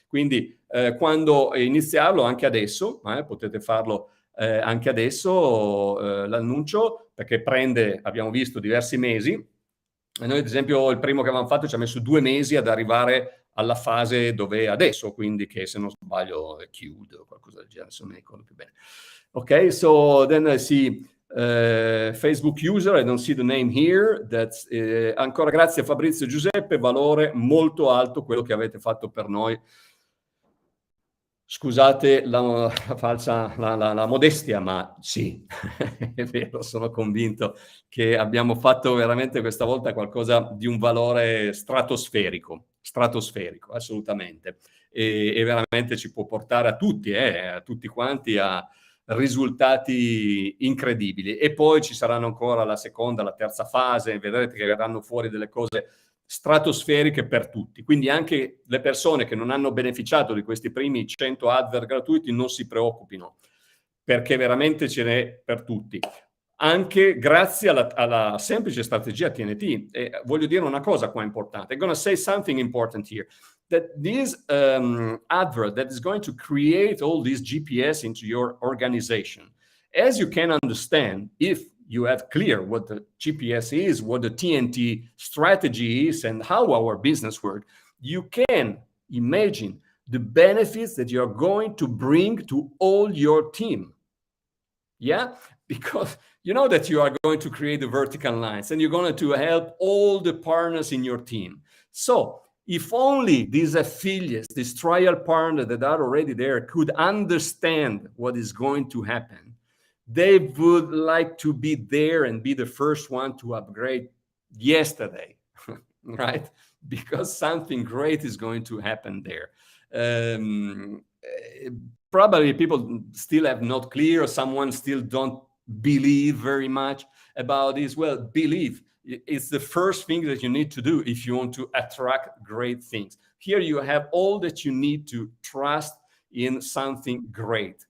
Quindi quando iniziarlo anche adesso, potete farlo anche adesso l'annuncio, perché prende, abbiamo visto, diversi mesi. E noi ad esempio il primo che avevamo fatto ci ha messo 2 mesi ad arrivare alla fase dove è adesso, quindi che se non sbaglio è chiude o qualcosa del genere, se non mi ricordo più bene. Ok, so then I see Facebook user, I don't see the name here. That's, ancora grazie Fabrizio e Giuseppe, valore molto alto quello che avete fatto per noi. Scusate la modestia, ma sì, è vero, sono convinto che abbiamo fatto veramente questa volta qualcosa di un valore stratosferico, assolutamente. E veramente ci può portare a tutti quanti a risultati incredibili. E poi ci saranno ancora la seconda, la terza fase, vedrete che verranno fuori delle cose stratosferiche per tutti. Quindi anche le persone che non hanno beneficiato di questi primi 100 advert gratuiti non si preoccupino, perché veramente ce n'è per tutti. Anche grazie alla semplice strategia TNT. E voglio dire una cosa qua importante. I'm going to say something important here. That this advert that is going to create all these GPS into your organization. As you can understand, if you have clear what the GPS is, what the TNT strategy is, and how our business works, you can imagine the benefits that you're going to bring to all your team. Yeah? Because you know that you are going to create the vertical lines and you're going to help all the partners in your team. So if only these affiliates, these trial partners that are already there could understand what is going to happen, they would like to be there and be the first one to upgrade yesterday, right? Because something great is going to happen there. Probably people still have not clear, or someone still don't believe very much about this. Well, believe. It's the first thing that you need to do if you want to attract great things. Here you have all that you need to trust in something great.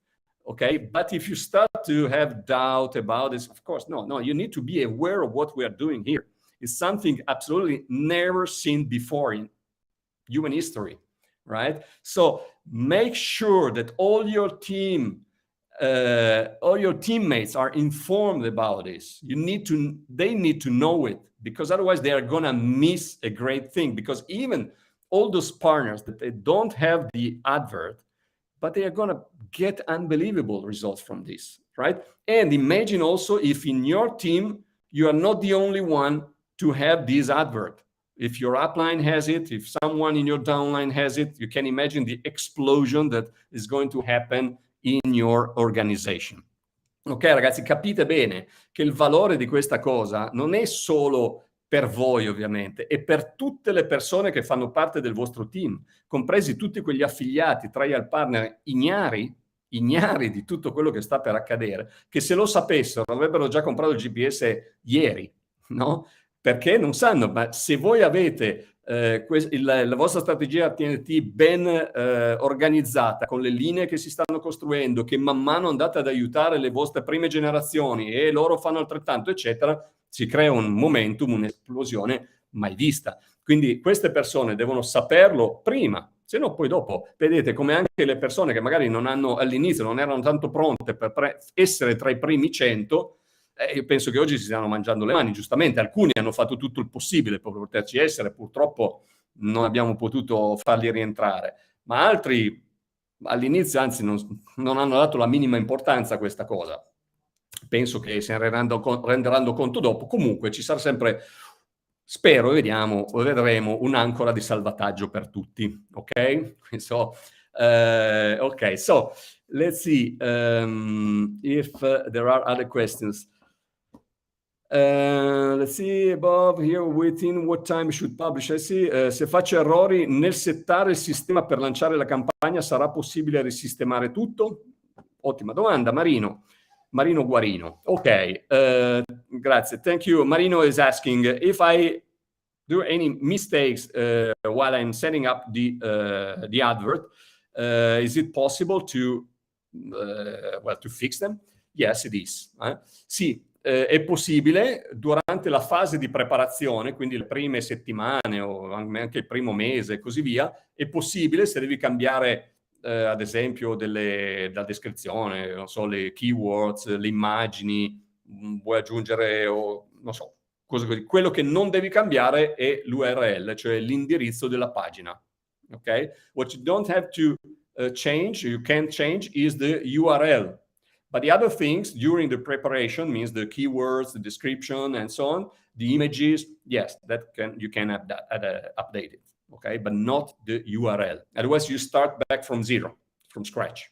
Okay, but if you start to have doubt about this, of course, no, you need to be aware of what we are doing here. It's something absolutely never seen before in human history, right? So make sure that all your teammates are informed about this. They need to know it, because otherwise they are gonna miss a great thing. Because even all those partners that they don't have the advert, but they are going to get unbelievable results from this, right? And imagine also if in your team, you are not the only one to have this advert. If your upline has it, if someone in your downline has it, you can imagine the explosion that is going to happen in your organization. Ok, ragazzi, capite bene che il valore di questa cosa non è solo per voi, ovviamente, è per tutte le persone che fanno parte del vostro team, compresi tutti quegli affiliati, trial partner ignari di tutto quello che sta per accadere, che se lo sapessero avrebbero già comprato il GPS ieri, no? Perché non sanno, ma se voi avete la vostra strategia TNT ben organizzata, con le linee che si stanno costruendo, che man mano andate ad aiutare le vostre prime generazioni e loro fanno altrettanto, eccetera, si crea un momentum, un'esplosione mai vista. Quindi queste persone devono saperlo prima, se no poi dopo. Vedete come anche le persone che magari non hanno all'inizio, non erano tanto pronte per essere tra i primi 100, io penso che oggi si stiano mangiando le mani, giustamente. Alcuni hanno fatto tutto il possibile per poterci essere, purtroppo non abbiamo potuto farli rientrare, ma altri all'inizio anzi non hanno dato la minima importanza a questa cosa. Penso che se ne renderanno conto dopo. Comunque ci sarà sempre, spero, vedremo un'ancora di salvataggio per tutti, ok? So let's see if there are other questions. Let's see above here, within what time should publish. I see, se faccio errori nel settare il sistema per lanciare la campagna, sarà possibile risistemare tutto? Ottima domanda, Marino Guarino. Ok, grazie. Thank you. Marino is asking if I do any mistakes while I'm setting up the advert, is it possible to fix them? Yes, it is. Sì, è possibile durante la fase di preparazione, quindi le prime settimane o anche il primo mese e così via, è possibile se devi cambiare ad esempio la descrizione, non so, le keywords, le immagini, vuoi aggiungere o non so, cose così. Quello che non devi cambiare è l'URL, cioè l'indirizzo della pagina. Ok? What you don't have to change, you can't change, is the URL. But the other things during the preparation, means the keywords, the description, and so on, the images, yes, you can have that updated, okay? But not the URL. Otherwise, you start back from zero, from scratch.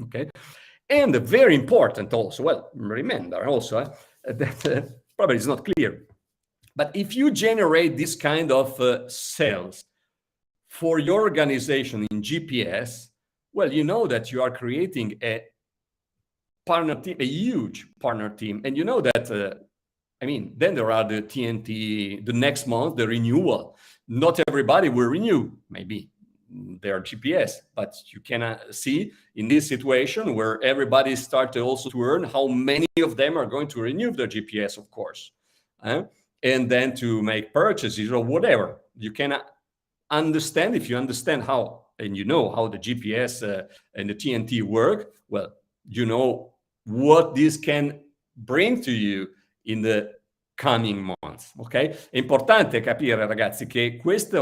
Okay? And very important also, well, remember also that probably it's not clear, but if you generate this kind of sales for your organization in GPS, well, you know that you are creating a partner team, a huge partner team. And you know that, then there are the TNT, the next month, the renewal. Not everybody will renew, maybe they are GPS, but you can see in this situation where everybody started also to earn, how many of them are going to renew their GPS, of course. And then to make purchases or whatever. You can understand, if you understand how, and you know how the GPS and the TNT work, well, you know what this can bring to you in the coming months, ok? È importante capire, ragazzi, che questa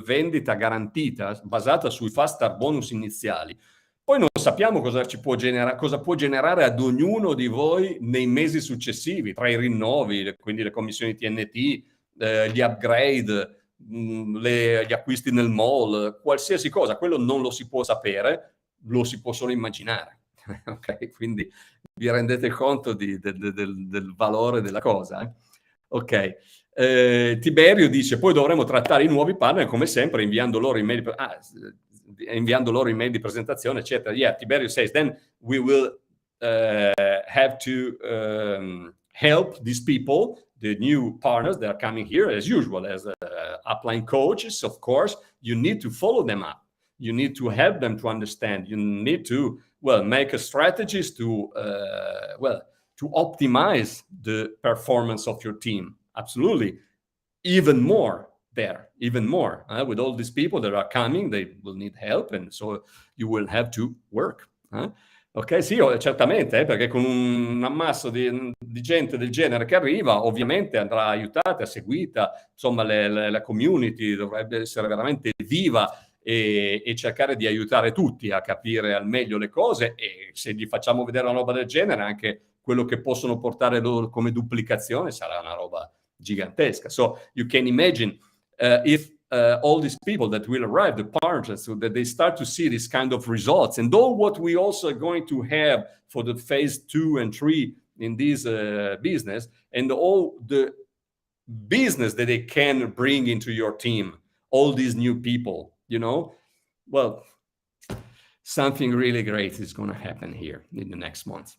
vendita garantita basata sui fast start bonus iniziali, poi non sappiamo cosa può generare ad ognuno di voi nei mesi successivi, tra i rinnovi, quindi le commissioni TNT, gli upgrade, gli acquisti nel mall, qualsiasi cosa. Quello non lo si può sapere, lo si può solo immaginare. Ok, quindi vi rendete conto del valore della cosa? Ok, Tiberio dice: poi dovremo trattare i nuovi partner come sempre, inviando loro email di presentazione, eccetera. Yeah, Tiberio says then we will have to help these people, the new partners that are coming here, as usual, as upline coaches. Of course, you need to follow them up. You need to help them to understand. You need to, make a strategies to optimize the performance of your team. Absolutely. Even more there, with all these people that are coming, they will need help, and so you will have to work. Ok, sì, certamente, perché con un ammasso di gente del genere che arriva, ovviamente andrà aiutata, seguita, insomma la community dovrebbe essere veramente viva e cercare di aiutare tutti a capire al meglio le cose, e se gli facciamo vedere una roba del genere, anche quello che possono portare loro come duplicazione sarà una roba gigantesca. So you can imagine if all these people that will arrive, the partners, so that they start to see this kind of results, and all what we also are going to have for the phase 2 and 3 in this business, and all the business that they can bring into your team, all these new people, well, something really great is going to happen here in the next month.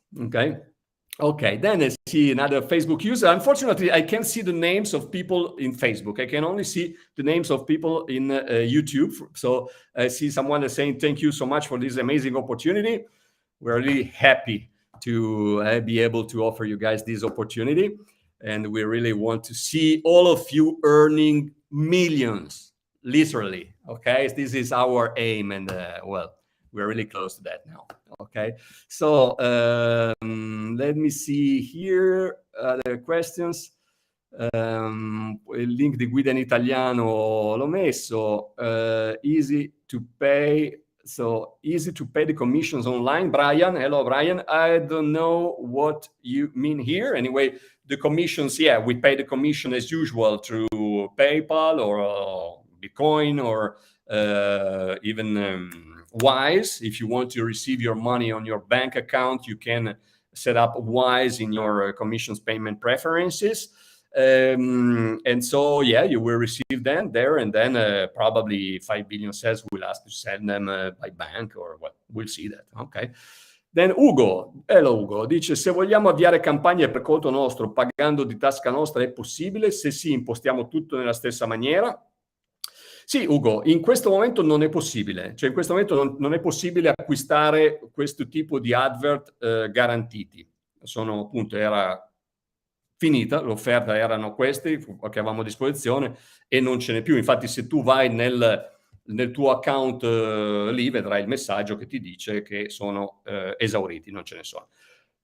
Okay, then I see another Facebook user. Unfortunately, I can't see the names of people in Facebook. I can only see the names of people in YouTube. So I see someone is saying, thank you so much for this amazing opportunity. We're really happy to be able to offer you guys this opportunity. And we really want to see all of you earning millions, literally. Okay, this is our aim. And well, we're really close to that now. Okay, so let me see here other questions. Il link di guida in italiano l'ho messo. Easy to pay. So easy to pay the commissions online. Brian, hello Brian. I don't know what you mean here. Anyway, the commissions, yeah, we pay the commission as usual through PayPal or Bitcoin or even Wise. If you want to receive your money on your bank account, you can set up Wise in your commissions payment preferences. And so, yeah, you will receive them there, and then probably 5 billion sales will ask to send them by bank or what. We'll see that. Okay. Then Ugo, hello Ugo, dice: se vogliamo avviare campagne per conto nostro pagando di tasca nostra è possibile? Se sì, impostiamo tutto nella stessa maniera? Sì, Ugo, in questo momento non è possibile. Cioè in questo momento non è possibile acquistare questo tipo di advert garantiti. Sono appunto, era finita, l'offerta erano questi che avevamo a disposizione e non ce n'è più. Infatti se tu vai nel tuo account lì vedrai il messaggio che ti dice che sono esauriti, non ce ne sono.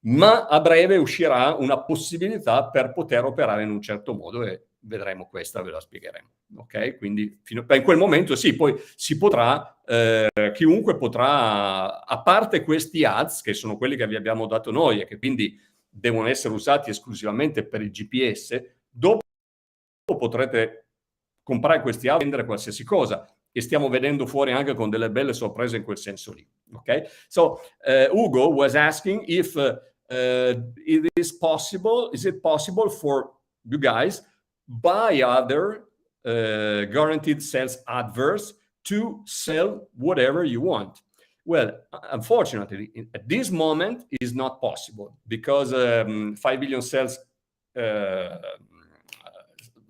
Ma a breve uscirà una possibilità per poter operare in un certo modo e vedremo questa, ve la spiegheremo. Ok? Quindi in quel momento sì, poi si potrà, chiunque potrà, a parte questi ads, che sono quelli che vi abbiamo dato noi e che quindi devono essere usati esclusivamente per il GPS, dopo potrete comprare questi ads e vendere qualsiasi cosa. E stiamo vedendo fuori anche con delle belle sorprese in quel senso lì. Okay? So Ugo was asking if it is it possible for you guys buy other guaranteed sales adverts to sell whatever you want. Well, unfortunately, at this moment, it is not possible because 5 billion sales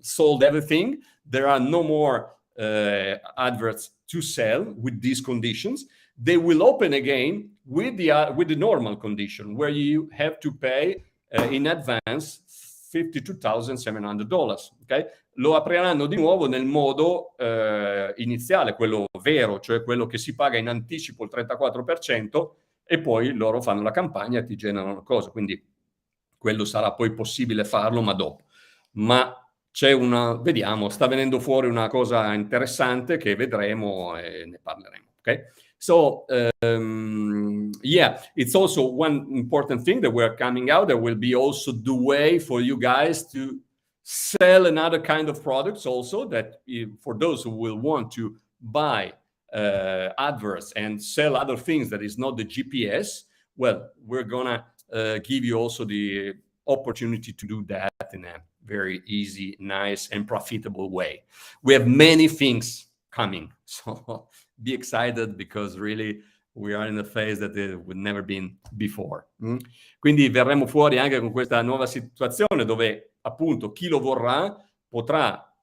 sold everything. There are no more adverts to sell with these conditions. They will open again with the normal condition where you have to pay in advance $52,700. Okay? Lo apriranno di nuovo nel modo iniziale, quello vero, cioè quello che si paga in anticipo il 34% e poi loro fanno la campagna e ti generano cosa. Quindi quello sarà poi possibile farlo, ma dopo. Ma c'è vediamo, sta venendo fuori una cosa interessante che vedremo e ne parleremo. Okay? So, yeah, it's also one important thing that we're coming out. There will be also the way for you guys to sell another kind of products also that for those who will want to buy adverts and sell other things that is not the GPS, well, we're gonna give you also the opportunity to do that in a very easy, nice, and profitable way. We have many things coming, so be excited because really we are in a phase that we've never been before. Quindi verremo fuori anche con questa nuova situazione dove appunto chi lo vorrà potrà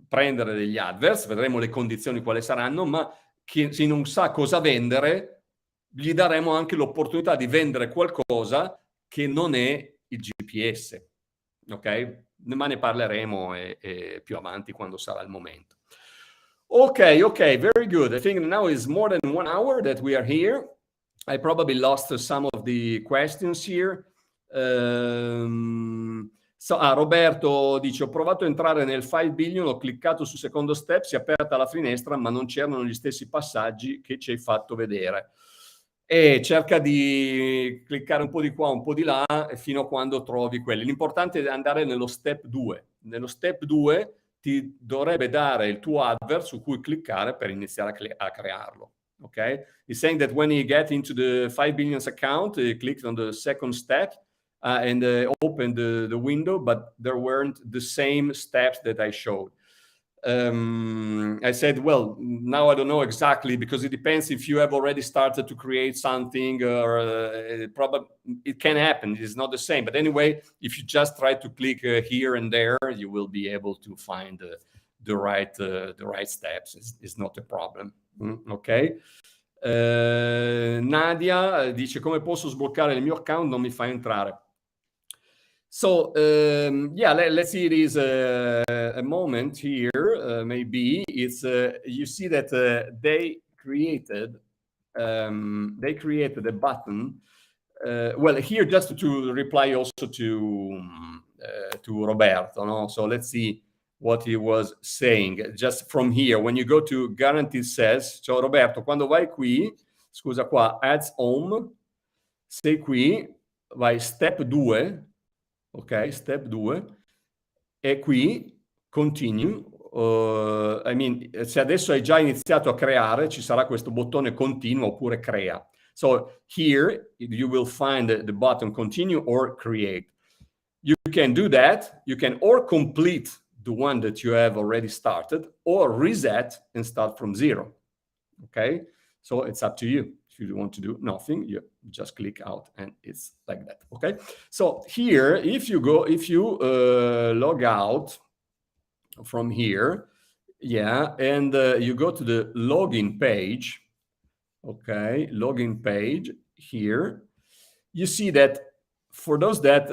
prendere degli adverts, vedremo le condizioni quali saranno, ma chi non sa cosa vendere, gli daremo anche l'opportunità di vendere qualcosa che non è il GPS. Ok? Ma ne parleremo più avanti quando sarà il momento. Okay, very good. I think now is more than 1 hour that we are here. I probably lost some of the questions here. Roberto dice: ho provato a entrare nel 5 billion, ho cliccato su secondo step, si è aperta la finestra, ma non c'erano gli stessi passaggi che ci hai fatto vedere. e cerca di cliccare un po' di qua, un po' di là, fino a quando trovi quelli. L'importante è andare nello step 2. Nello step 2 ti dovrebbe dare il tuo advert su cui cliccare per iniziare a crearlo. Okay? He's saying that when you get into the 5 billions account, you clicked on the second step and opened the window, but there weren't the same steps that I showed. I said, well, now I don't know exactly, because it depends if you have already started to create something, or probably it can happen. It's not the same. But anyway, if you just try to click here and there, you will be able to find the right steps. It's not a problem. Ok. Nadia dice: come posso sbloccare il mio account? Non mi fa entrare. So yeah, let's see this a moment here. Maybe it's you see that they created a button. Well, here just to reply also to Roberto. No? So let's see what he was saying. Just from here, when you go to Guaranteed Sales, so Roberto, quando vai qui, scusa qua, Ads Home, sei qui, vai Step 2. Ok, step 2, e qui continue. Se adesso hai già iniziato a creare, ci sarà questo bottone continua oppure crea. So here you will find the button continue or create. You can do that. You can or complete the one that you have already started, or reset and start from zero. Okay, so it's up to you. If you want to do nothing, you just click out and it's like that. Okay, so here, if you log out from here, yeah, and you go to the login page, okay, login page here, you see that for those that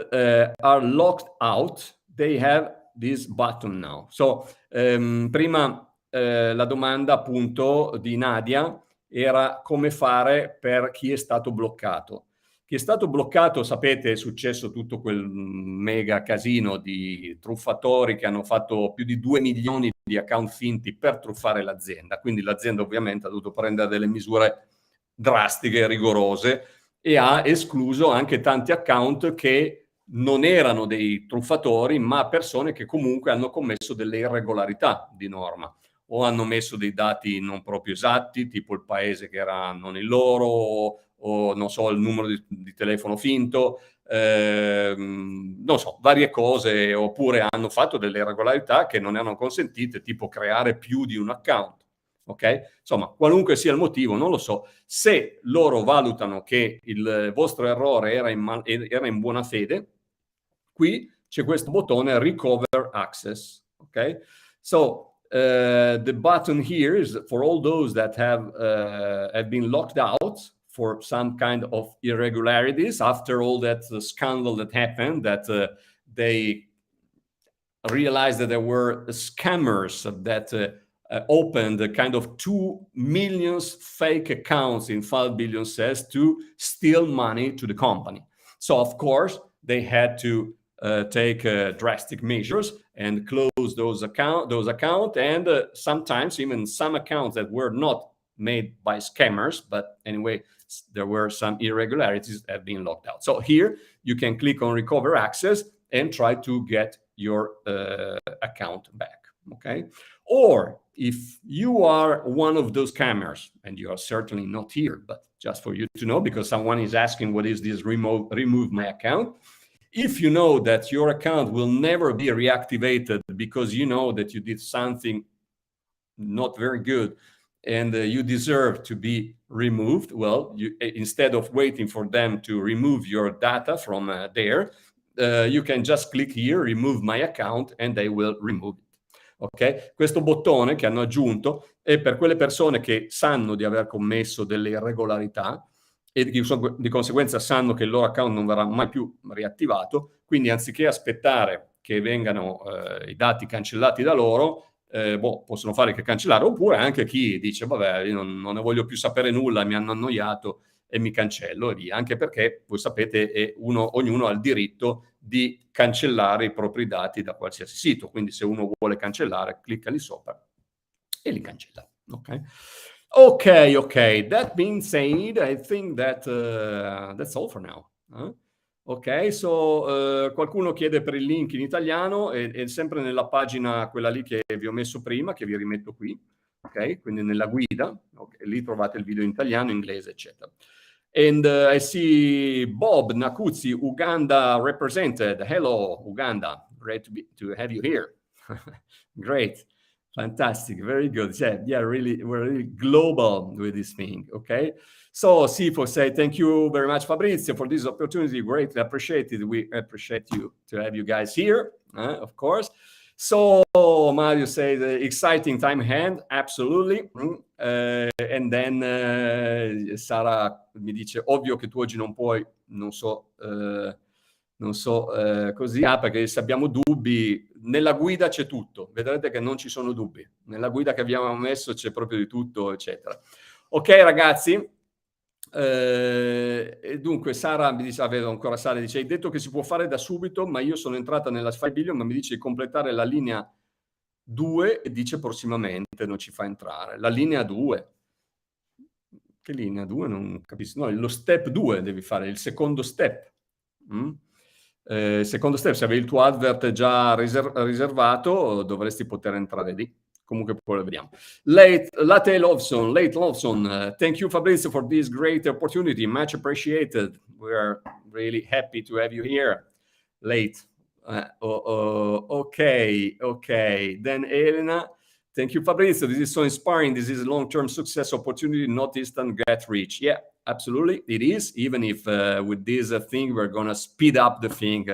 are logged out, they have this button now. So prima la domanda appunto di Nadia era come fare per chi è stato bloccato. Chi è stato bloccato, sapete, è successo tutto quel mega casino di truffatori che hanno fatto più di 2 milioni di account finti per truffare l'azienda. Quindi l'azienda ovviamente ha dovuto prendere delle misure drastiche e rigorose e ha escluso anche tanti account che non erano dei truffatori, ma persone che comunque hanno commesso delle irregolarità di norma, o hanno messo dei dati non proprio esatti, tipo il paese che era non il loro, o non so, il numero di telefono finto, non so, varie cose, oppure hanno fatto delle irregolarità che non erano consentite, tipo creare più di un account. Ok? Insomma, qualunque sia il motivo, non lo so. Se loro valutano che il vostro errore era in buona fede, qui c'è questo bottone Recover Access. Ok? So the button here is for all those that have been locked out for some kind of irregularities after all that scandal that happened, that they realized that there were scammers that opened a kind of 2 million fake accounts in 5 billion sales to steal money to the company. So of course they had to take drastic measures and close those accounts, and sometimes even some accounts that were not made by scammers, but anyway, there were some irregularities that have been locked out. So here you can click on Recover Access and try to get your account back. Okay, or if you are one of those scammers, and you are certainly not here, but just for you to know, because someone is asking what is this remove my account. If you know that your account will never be reactivated because you know that you did something not very good and you deserve to be removed, well, instead of waiting for them to remove your data from there, you can just click here, remove my account, and they will remove it. Ok? Questo bottone che hanno aggiunto è per quelle persone che sanno di aver commesso delle irregolarità e di conseguenza sanno che il loro account non verrà mai più riattivato, quindi anziché aspettare che vengano i dati cancellati da loro, possono fare che cancellare, oppure anche chi dice vabbè, io non ne voglio più sapere nulla, mi hanno annoiato e mi cancello e via, anche perché voi sapete ognuno ha il diritto di cancellare i propri dati da qualsiasi sito, quindi se uno vuole cancellare clicca lì sopra e li cancella. Okay? Okay. That being said, I think that that's all for now. Ok, so qualcuno chiede per il link in italiano e sempre nella pagina quella lì che vi ho messo prima, che vi rimetto qui, ok? Quindi nella guida, okay, lì trovate il video in italiano, inglese, eccetera. And I see Bob Nakuzzi, Uganda represented. Hello, Uganda. Great to have you here. Great. Fantastic. Very good. Yeah, really, we're really global with this thing. Okay. So Sifo say, thank you very much, Fabrizio, for this opportunity. Greatly appreciated. We appreciate you to have you guys here, of course. So Mario says, exciting time hand, absolutely. And then Sara mi dice, ovvio che tu oggi non puoi, non so così, perché se abbiamo dubbi, nella guida c'è tutto, vedrete che non ci sono dubbi, nella guida che abbiamo messo c'è proprio di tutto, eccetera. Ok ragazzi, dunque Sara mi dice, vedo ancora Sara, dice, hai detto che si può fare da subito, ma io sono entrata nella Spy Billion, ma mi dice di completare la linea 2 e dice prossimamente non ci fa entrare. La linea 2? Che linea 2? Non capisco. No, lo step 2 devi fare, il secondo step. Secondo step, se avevi il tuo advert già riservato, dovresti poter entrare lì. Comunque poi lo vediamo. Late Loveson, thank you Fabrizio for this great opportunity, much appreciated. We are really happy to have you here. Late. Okay. Then Elena, thank you Fabrizio. This is so inspiring. This is a long-term success opportunity, not instant get rich. Yeah, absolutely, it is. Even if with this thing, we're gonna speed up the thing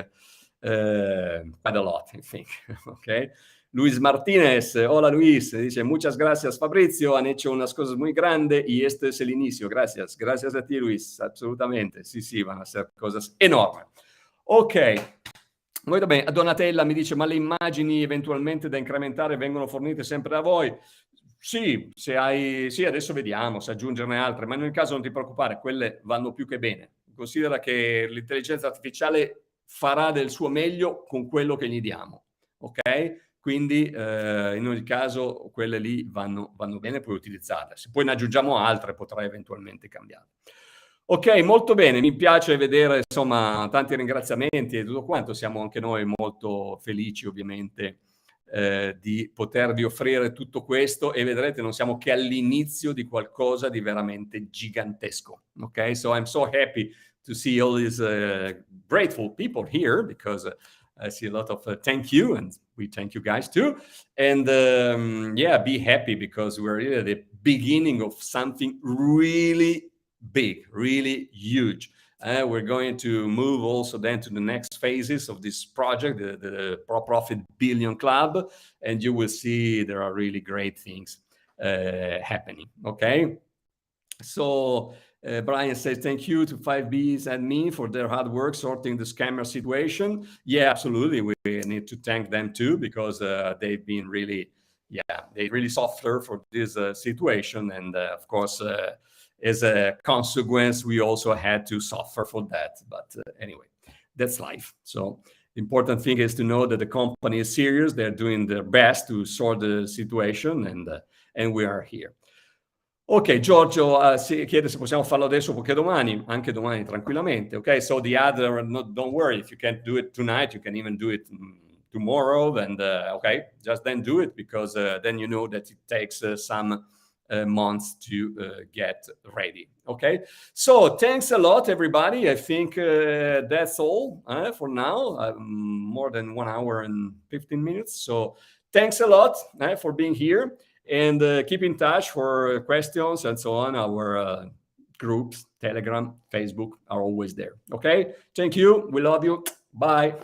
quite a lot, I think. Okay. Luis Martinez, hola Luis, dice, muchas gracias Fabrizio, han hecho unas cosas muy grandes y este es el inicio. Gracias a ti Luis, absolutamente. Sì, van a ser cosas enormi. Ok. Molto bene, Donatella mi dice, ma le immagini eventualmente da incrementare vengono fornite sempre da voi? Sì, sì, adesso vediamo se aggiungerne altre, ma in ogni caso non ti preoccupare, quelle vanno più che bene. Considera che l'intelligenza artificiale farà del suo meglio con quello che gli diamo, ok? Quindi in ogni caso quelle lì vanno bene, puoi utilizzarle. Se poi ne aggiungiamo altre potrai eventualmente cambiare. Ok, molto bene, mi piace vedere insomma tanti ringraziamenti e tutto quanto, siamo anche noi molto felici ovviamente di potervi offrire tutto questo e vedrete non siamo che all'inizio di qualcosa di veramente gigantesco. Ok, so I'm so happy to see all these grateful people here because I see a lot of thank you and we thank you guys too. And yeah, be happy because we're really at the beginning of something really big, really huge. We're going to move also then to the next phases of this project, the Pro-Profit Billion Club, and you will see there are really great things happening, okay? So Brian says, thank you to 5Bs and me for their hard work sorting the scammer situation. Yeah, absolutely. We need to thank them too, because they've been really, they really suffer for this situation. And of course, as a consequence, we also had to suffer for that. But anyway, that's life. So the important thing is to know that the company is serious. They're doing their best to sort the situation, and we are here. Ok, Giorgio si chiede se possiamo farlo adesso perché domani, anche domani tranquillamente. Ok, so the other, don't worry, if you can't do it tonight, you can even do it tomorrow. And okay, just then do it because then you know that it takes some months to get ready. Okay, so thanks a lot, everybody. I think that's all for now. More than 1 hour and 15 minutes. So thanks a lot for being here. And keep in touch for questions and so on. Our groups, Telegram, Facebook are always there. Okay? Thank you. We love you. Bye.